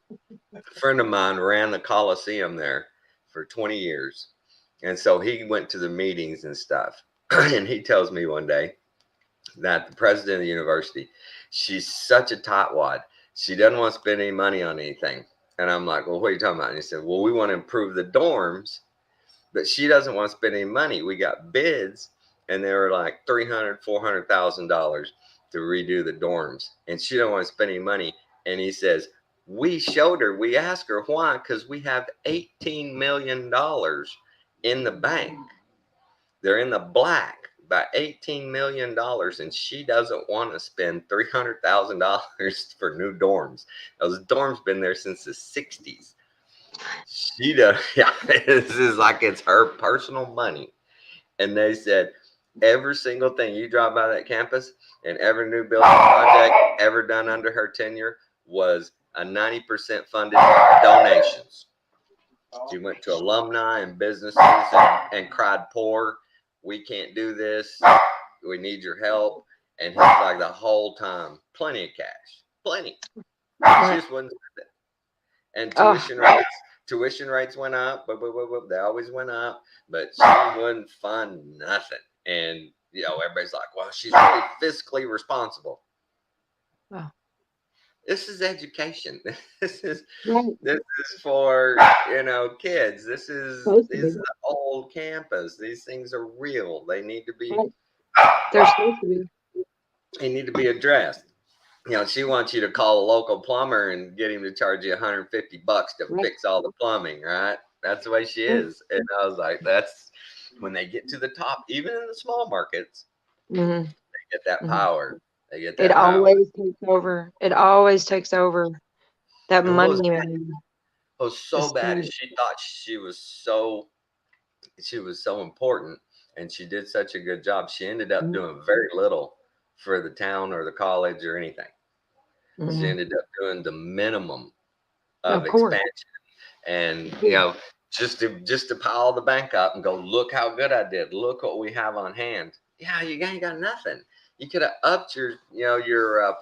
a friend of mine ran the Coliseum there for 20 years. And so he went to the meetings and stuff. And he tells me one day that the president of the university, she's such a tightwad. She doesn't want to spend any money on anything. And I'm like, well, what are you talking about? And he said, well, we want to improve the dorms, but she doesn't want to spend any money. We got bids, and they were like $300,000-$400,000 to redo the dorms, and she don't want to spend any money. And he says, we showed her, we asked her why, because we have $18 million in the bank. They're in the black by $18 million, and she doesn't want to spend $300,000 for new dorms. Those dorms been there since the 60s. She does. Yeah, this is like it's her personal money. And they said every single thing you drive by that campus and every new building project ever done under her tenure was a 90% funded by donations. She went to alumni and businesses and cried poor. We can't do this. We need your help. And he's like the whole time, plenty of cash. Plenty. She just wouldn't spend it. And tuition rates went up. They always went up, but she wouldn't fund nothing. And you know, everybody's like, well, she's really fiscally responsible. Wow. This is education. This is Right. for, you know, kids. This is an old campus. These things are real. They need to be. They're supposed to be. They need to be addressed. You know, she wants you to call a local plumber and get him to charge you $150 to fix all the plumbing, right? That's the way she is. And I was like, that's when they get to the top, even in the small markets, they get that power. They get that It power. always takes over. It always takes over. That And money. what was so bad is she thought she was so important, and she did such a good job. She ended up doing very little for the town or the college or anything. She ended up doing the minimum of expansion, and you know, just to pile the bank up and go, look how good I did. Look what we have on hand. Yeah, you ain't got nothing. You could have upped your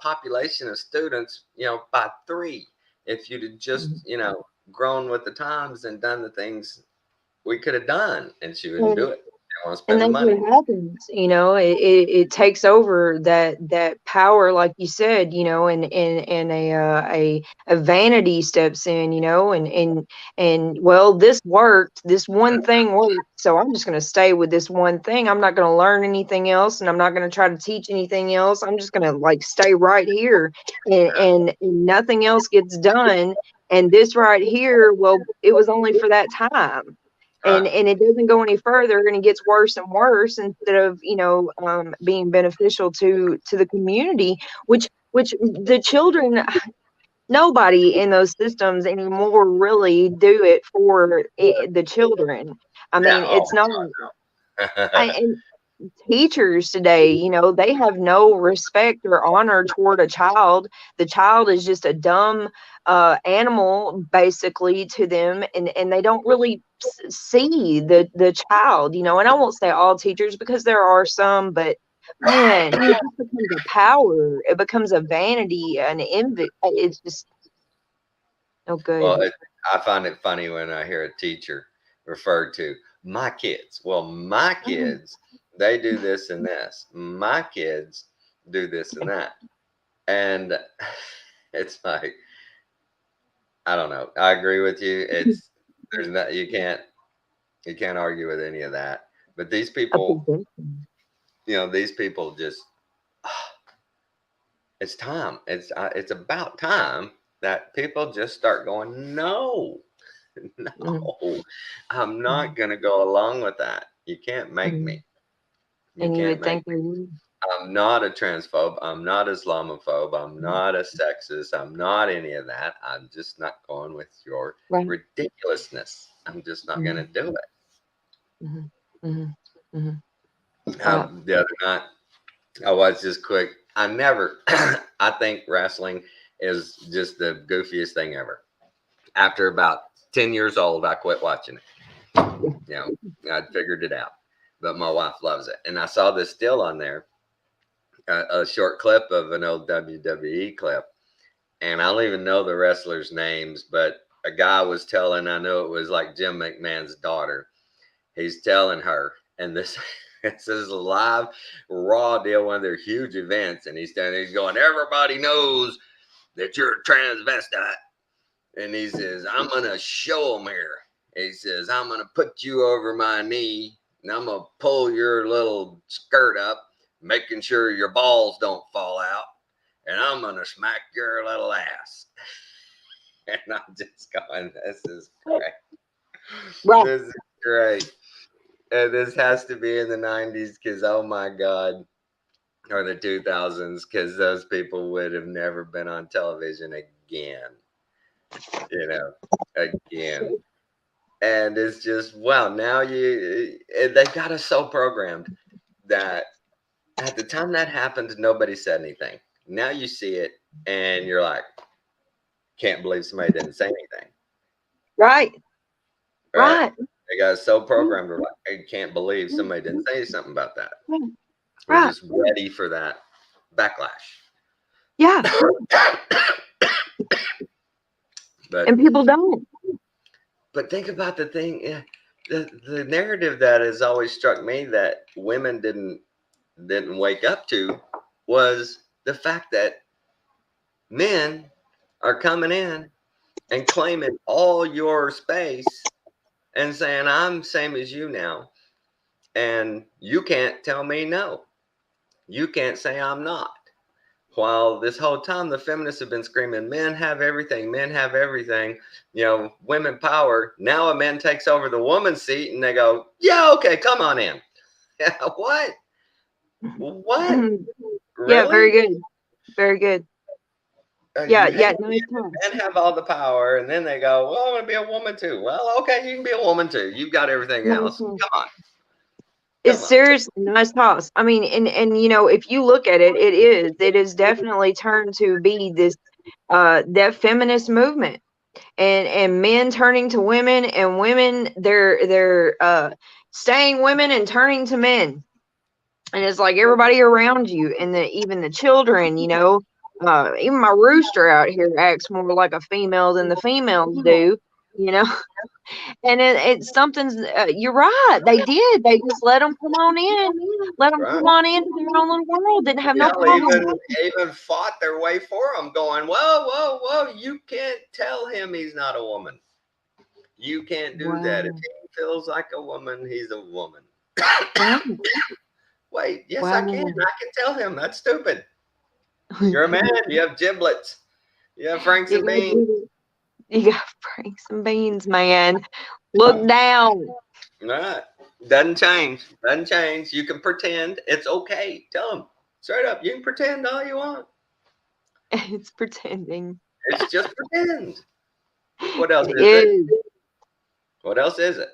population of students, you know, by 3 if you'd have just grown with the times and done the things we could have done. And she wouldn't do it. Want to spend And the that's money. what happens, you know. It takes over that power, like you said, you know, and a vanity steps in, you know, and well, this worked, this one thing worked, so I'm just going to stay with this one thing. I'm not going to learn anything else, and I'm not going to try to teach anything else. I'm just going to like stay right here, and nothing else gets done. And this right here, well, it was only for that time. Right. And it doesn't go any further, and it gets worse and worse instead of, being beneficial to the community, which the children, nobody in those systems anymore really do it for the children. I Yeah. mean, Oh. it's not. And teachers today, they have no respect or honor toward a child. The child is just a dumb animal basically to them, and they don't really see the child, and I won't say all teachers because there are some, but man, it just becomes a power, it becomes a vanity, an envy. It's just no good. Well, I find it funny when I hear a teacher refer to my kids. Well, my kids, they do this and this. My kids do this and that. And it's like, I don't know. I agree with you. There's not, you can't argue with any of that. But these A people, possession. these people just, it's time. It's about time that people just start going, no. Mm, No, I'm mm, not going to go along with that. You can't make mm. me. You And you can't would make think they would. I'm not a transphobe. I'm not Islamophobe. I'm Mm, not a sexist. I'm not any of that. I'm just not going with your right. ridiculousness. I'm just not going to Mm, do mhm, mhm, mhm. it. Right. The other night, I was just quick. I never, I think wrestling is just the goofiest thing ever. After about 10 years old, I quit watching it. You know, I'd figured it out. But my wife loves it. And I saw this still on there, a short clip of an old WWE clip. And I don't even know the wrestlers' names, but a guy was telling, I know it was like Jim McMahon's daughter. He's telling her, and this this is a live Raw deal, one of their huge events, and he's going, everybody knows that you're a transvestite. And he says, I'm going to show them here. He says, I'm going to put you over my knee and I'm going to pull your little skirt up, making sure your balls don't fall out. And I'm going to smack your little ass. And I'm just going, this is great. Right. This is great. And this has to be in the 90s because, oh my God, or the 2000s, because those people would have never been on television again. Again. And it's just, wow, now they've got us so programmed that at the time that happened, nobody said anything. Now you see it and you're like, can't believe somebody didn't say anything. Right. Right? Right. They got us so Mm, programmed, we're like, I can't believe mm, somebody didn't say something about that. mm. We're Right. just ready for that backlash. Yeah. but And people don't. but think about the thing, the narrative that has always struck me that women didn't wake up to was the fact that men are coming in and claiming all your space and saying, I'm same as you now. And you can't tell me no. You can't say I'm not. While this whole time the feminists have been screaming, men have everything, men have everything, women power. Now a man takes over the woman's seat and they go, yeah, okay, come on in. What? What? Yeah, very Really? good. Very good. Yeah, You yeah, hate nice talk. men have all the power, and then they go, well, I want to be a woman too. Well, okay, you can be a woman too. You've got everything Nice else. talk. Come on. It's Come on. seriously nice toss. I mean, and if you look at it, it is definitely turned to be this that feminist movement, and men turning to women, and women they're staying women and turning to men. And it's like everybody around you, and even the children, even my rooster out here acts more like a female than the females do, you know. And it's something's you're right, they just let them come on in, let them Right. come on into their own little world, didn't have no Yeah, problem. even fought their way for him, going, whoa, whoa, whoa! You can't tell him he's not a woman. You can't do that. If Wow. he feels like a woman, he's a woman. Wow. Wait, yes, I can. Wow. I can tell him that's stupid. You're a man. You have giblets. You have Franks You and gotta beans. do it. You gotta bring some beans, man. Look down. Right. Doesn't change. Doesn't change. You can pretend. It's okay. Tell them straight up. You can pretend all you want. It's pretending. It's just pretend. What else It is it? is. What else is it?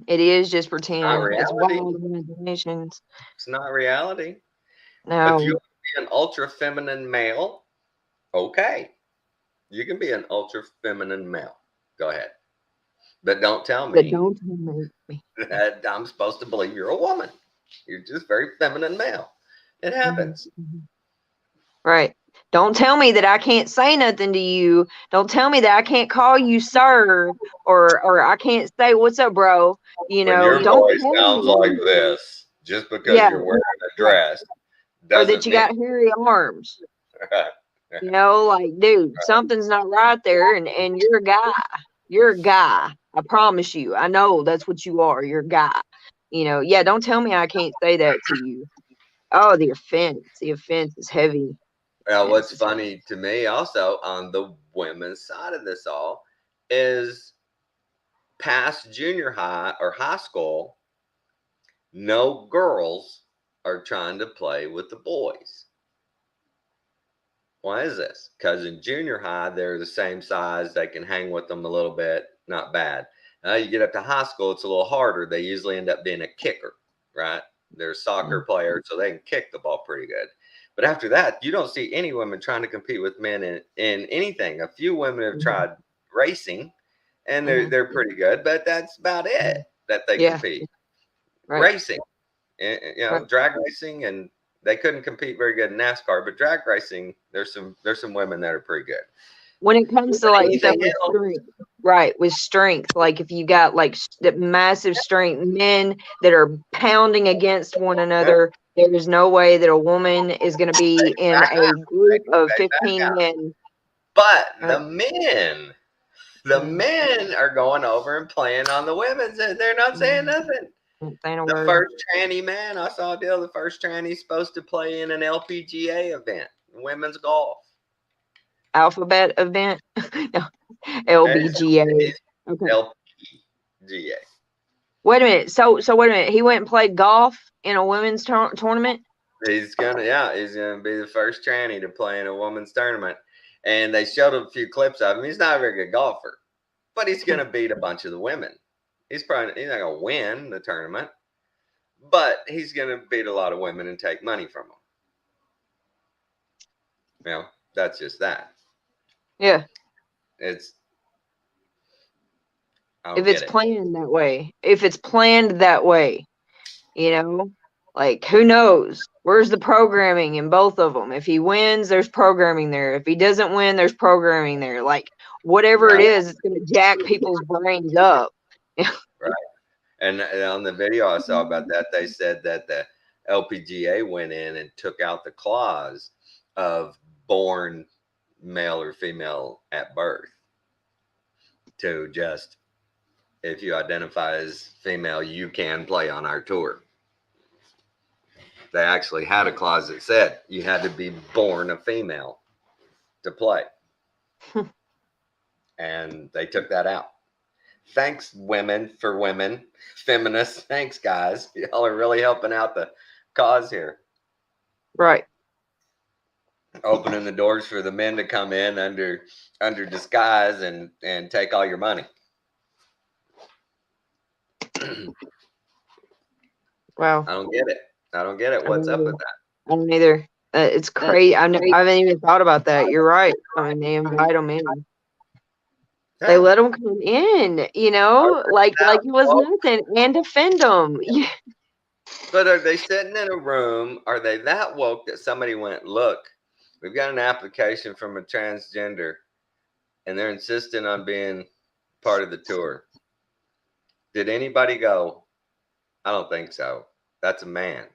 It is just It's not pretend. It's reality. wild imaginations. It's not reality. If you No. want to be an ultra feminine male, okay. You can be an ultra feminine male. Go ahead. But don't tell But me don't make me. that I'm supposed to believe you're a woman. You're just very feminine male. It happens. Right. Don't tell me that I can't say nothing to you. Don't tell me that I can't call you sir, or I can't say what's up, bro. When your Don't voice tell sounds like me. this, just because Yeah. you're wearing a Right. dress, Or that doesn't you mean got hairy arms. Like, dude, something's not right there, and you're a guy. You're a guy. I promise you. I know that's what you are. You're a guy. Yeah, don't tell me I can't say that to you. Oh, the offense. The offense is heavy. Well, Offense what's is heavy. funny to me also on the women's side of this all is past junior high or high school, no girls are trying to play with the boys. Why is this? Because in junior high, they're the same size. They can hang with them a little bit. Not bad. You get up to high school, it's a little harder. They usually end up being a kicker, right? They're soccer players, so they can kick the ball pretty good. But after that, you don't see any women trying to compete with men in anything. A few women have tried racing, and they're pretty good, but that's about it that they Yeah. compete. Right. Racing, Right. drag racing, and they couldn't compete very good in NASCAR. But drag racing, there's some women that are pretty good. When it comes to like stuff Anything with else? strength, right? With strength, like if you got like the massive strength men that are pounding against one Yeah, another, there is no way that a woman is going to be in back a out. group of They back 15 out. men. But Right? the men are going over and playing on the women's, and they're not saying nothing. Not saying a The word. first tranny man I saw a deal. The first tranny's supposed to play in an LPGA event, women's golf. Alphabet event. No, It's LBGA. Okay. LPGA. Wait a minute. So wait a minute. He went and played golf in a women's tournament. He's gonna be the first tranny to play in a women's tournament. And they showed a few clips of him. He's not a very good golfer, but he's gonna beat a bunch of the women. He's not gonna win the tournament, but he's gonna beat a lot of women and take money from them. That's just that. Yeah. It's I If don't it's get it. planned that way. If it's planned that way. Like, who knows? Where's the programming in both of them? If he wins, there's programming there. If he doesn't win, there's programming there. Like, whatever it Right, is, it's going to jack people's brains up. right. And on the video I saw about that, they said that the LPGA went in and took out the clause of born male or female at birth to just, if you identify as female, you can play on our tour. They actually had a clause that said you had to be born a female to play. And they took that out. Thanks, women, for women, feminists. Thanks, guys. Y'all are really helping out the cause here. Right. Opening the doors for the men to come in under disguise and take all your money. Wow. I don't get it. I don't get it. I What's don't up either. with that? I don't either. It's crazy. I haven't even thought about that. You're right. I mean, they invite them in. They let them come in, like it was nothing, and defend them. Yeah. But are they sitting in a room? Are they that woke that somebody went, look, we've got an application from a transgender and they're insisting on being part of the tour? Did anybody go, I don't think so. That's a man.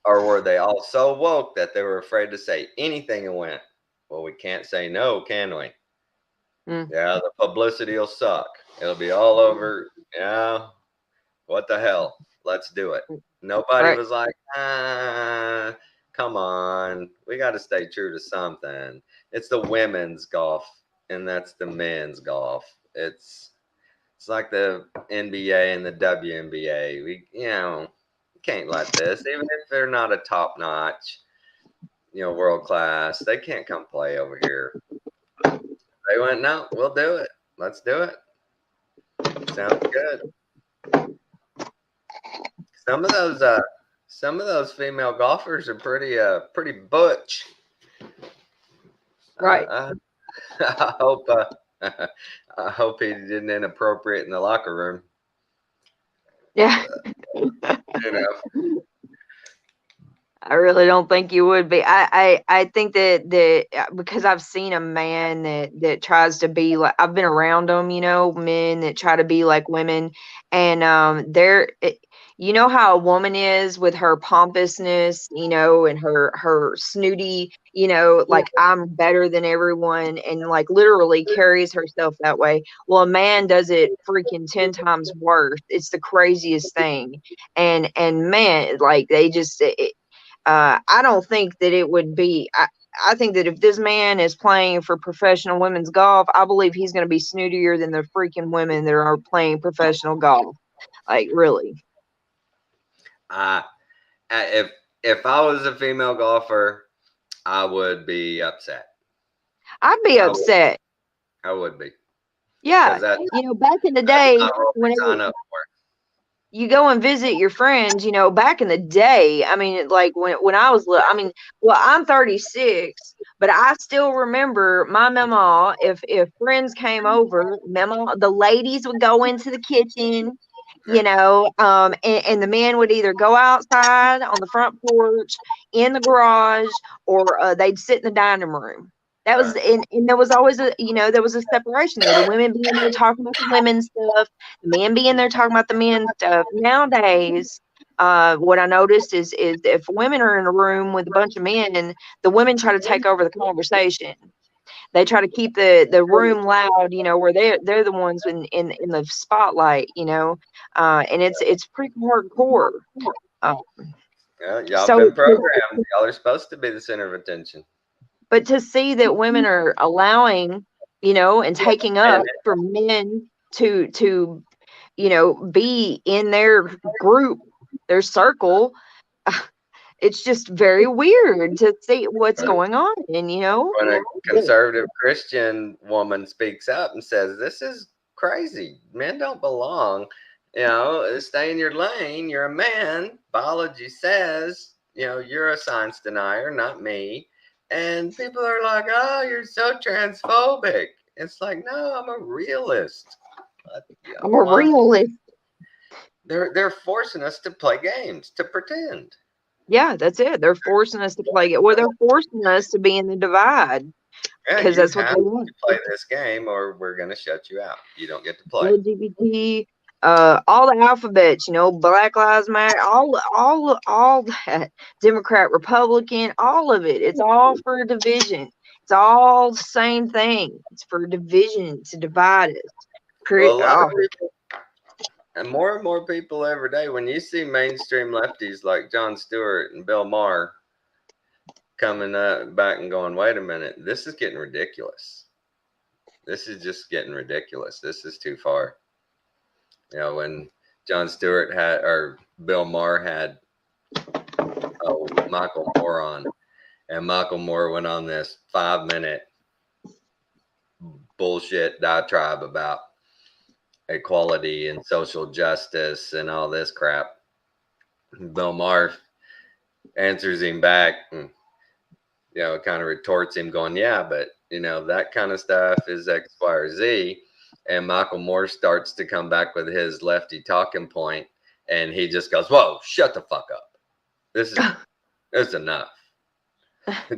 Or were they all so woke that they were afraid to say anything and went, well, we can't say no, can we? Yeah, the publicity will suck. It'll be all over. Yeah, what the hell? Let's do it. Nobody Right. was like, come on. We got to stay true to something. It's the women's golf and that's the men's golf. It's like the NBA and the WNBA. We can't let this, even if they're not a top notch, world class, they can't come play over here. They went, no, we'll do it. Let's do it. Sounds good. Some of those female golfers are pretty butch. Right. I hope I hope he didn't inappropriate in the locker room. Yeah. You know, I really don't think you would be. I think that because I've seen a man that tries to be like, I've been around them, men that try to be like women, and you know how a woman is with her pompousness, and her snooty, like I'm better than everyone, and like literally carries herself that way. Well, a man does it freaking 10 times worse. It's the craziest thing, and man, like they just. I don't think that it would be. I think that if this man is playing for professional women's golf, I believe he's going to be snootier than the freaking women that are playing professional golf. Like, really. if I was a female golfer, I would be upset. I'd be I would, upset. I would be, Yeah. because that's Back in the not day, what we whenever sign up for. you go and visit your friends, back in the day, I mean, like when I was little, I mean, well, I'm 36, but I still remember my mama, if friends came over, mama, the ladies would go into the kitchen, and the men would either go outside on the front porch, in the garage, or they'd sit in the dining room. That was, Right. and there was always there was a separation there. The women being there talking about the women's stuff, the men being there talking about the men's stuff. Nowadays, what I noticed is if women are in a room with a bunch of men, the women try to take over the conversation. They try to keep the room loud, where they're the ones in the spotlight, and it's pretty hardcore. Uh, Y'all so, been programmed. Y'all are supposed to be the center of attention. but to see that women are allowing, and taking up And for men to be in their group, their circle, it's just very weird to see what's going on. And, when a conservative Christian woman speaks up and says, "This is crazy. Men don't belong. Stay in your lane. You're a man. Biology says, you're a science denier, not me." And people are like, "Oh, you're so transphobic." It's like, no, I'm a realist. I'm a realist. They're forcing us to play games, to pretend. Yeah, that's it. They're forcing us to play it. Well, they're forcing us to be in the divide Yeah, because you that's what have they want. to play this game, or we're gonna shut you out. You don't get to play. LGBT, all the alphabets, Black Lives Matter, all that, Democrat, Republican, all of it. It's all for a division. It's all the same thing. It's for division, to divide us. Well, a lot of people, and more people every day, when you see mainstream lefties like Jon Stewart and Bill Maher coming up back and going, "Wait a minute, this is getting ridiculous. This is just getting ridiculous. This is too far." When Jon Stewart had, or Bill Maher had, Michael Moore on, and Michael Moore went on this 5-minute bullshit diatribe about equality and social justice and all this crap. Bill Maher answers him back and, kind of retorts him going, "Yeah, but, that kind of stuff is X, Y, or Z." And Michael Moore starts to come back with his lefty talking point, and he just goes, "Whoa, shut the fuck up. This is enough.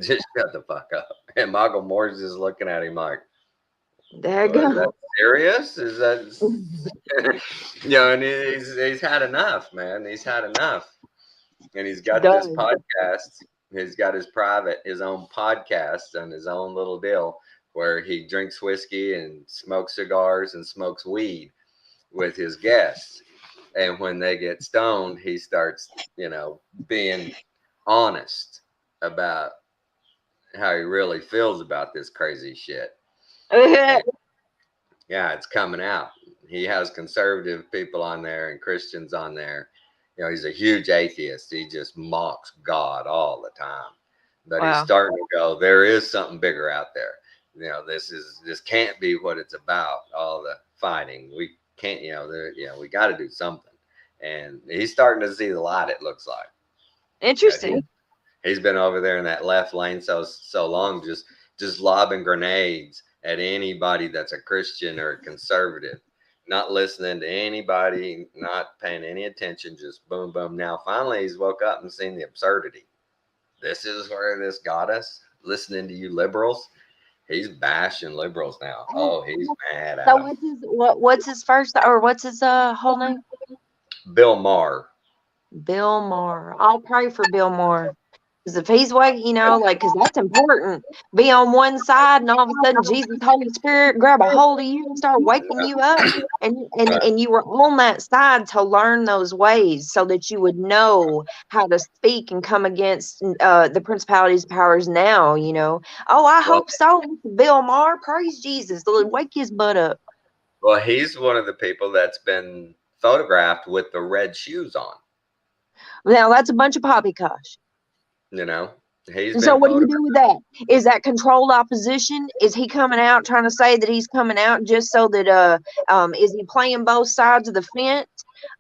Just shut the fuck up." And Michael Moore's just looking at him like, There you "Well, is go. that serious? Is that," and he's had enough, man. He's had enough. And he's got this Done. podcast. He's got his own podcast and his own little deal where he drinks whiskey and smokes cigars and smokes weed with his guests. And when they get stoned, he starts, being honest about how he really feels about this crazy shit. And, yeah, it's coming out. He has conservative people on there and Christians on there. You know, he's a huge atheist. He just mocks God all the time. But he's Wow. starting to go, there is something bigger out there. You know, this can't be what it's about, all the fighting. We can't, we got to do something. And he's starting to see the light, it looks like. But Interesting. he's been over there in that left lane so long, just lobbing grenades at anybody that's a Christian or a conservative, not listening to anybody, not paying any attention, just boom, boom. Now finally he's woke up and seen the absurdity. This is where this got us. Listening to you liberals. He's bashing liberals now. Oh, he's mad at So them. what's his first, or what's his whole name? Bill Maher. Bill Maher. I'll pray for Bill Maher. Because if he's waking, because that's important. Be on one side, and all of a sudden Jesus, Holy Spirit, grab a hold of you and start waking you up. And you were on that side to learn those ways so that you would know how to speak and come against the principalities powers now, Oh, I Well, hope so. Bill Maher, praise Jesus. Wake his butt up. well, he's one of the people that's been photographed with the red shoes on. Now, that's a bunch of poppycock. You know, he's And so been what do you photographed. do with that? Is that controlled opposition? Is he coming out trying to say that he's coming out just so that is he playing both sides of the fence?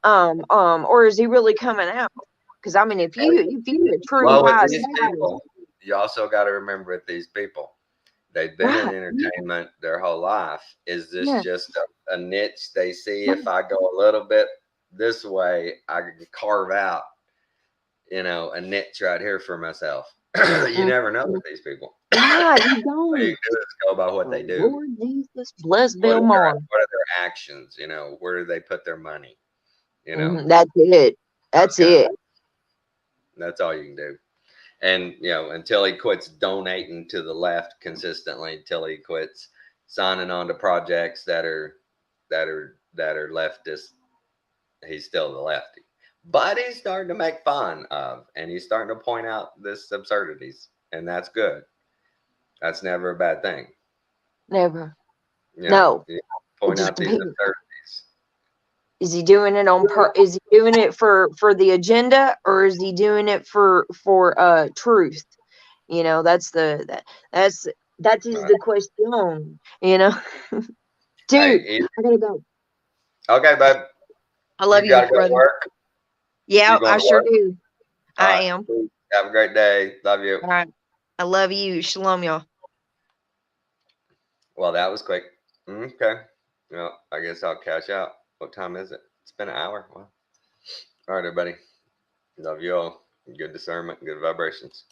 Or is he really coming out? Because I mean if you're a true Well, with high these savior, people, you also got to remember with these people, they've been in right? entertainment their whole life. Is this Yeah. just a niche they see? If I go a little bit this way, I can carve out, a niche right here for myself. You Mm, never know with these people. right, you All you don't. do is go by what they do. Lord Jesus, bless What Bill are Maher. what are their actions? Where do they put their money? That's it. Those That's kind of it. things. That's all you can do. And until he quits donating to the left consistently, until he quits signing on to projects that are leftist, he's still the lefty. But he's starting to make fun of, and he's starting to point out this absurdities, and that's good. That's never a bad thing. Never. You know, No. you It point just out these depends. absurdities. Is he doing it is he doing it for the agenda, or is he doing it for truth? That's that is Uh, the question, Dude, hey, I gotta go. okay, bud. I You love you, got to go to brother. work. Yeah, You going I to sure work? do. All I right. am. Have a great day. Love you. All right. I love you. Shalom, y'all. Well, that was quick. Okay. Well, I guess I'll cash out. What time is it? It's been an hour. Wow. All right, everybody. Love you all. Good discernment, good vibrations.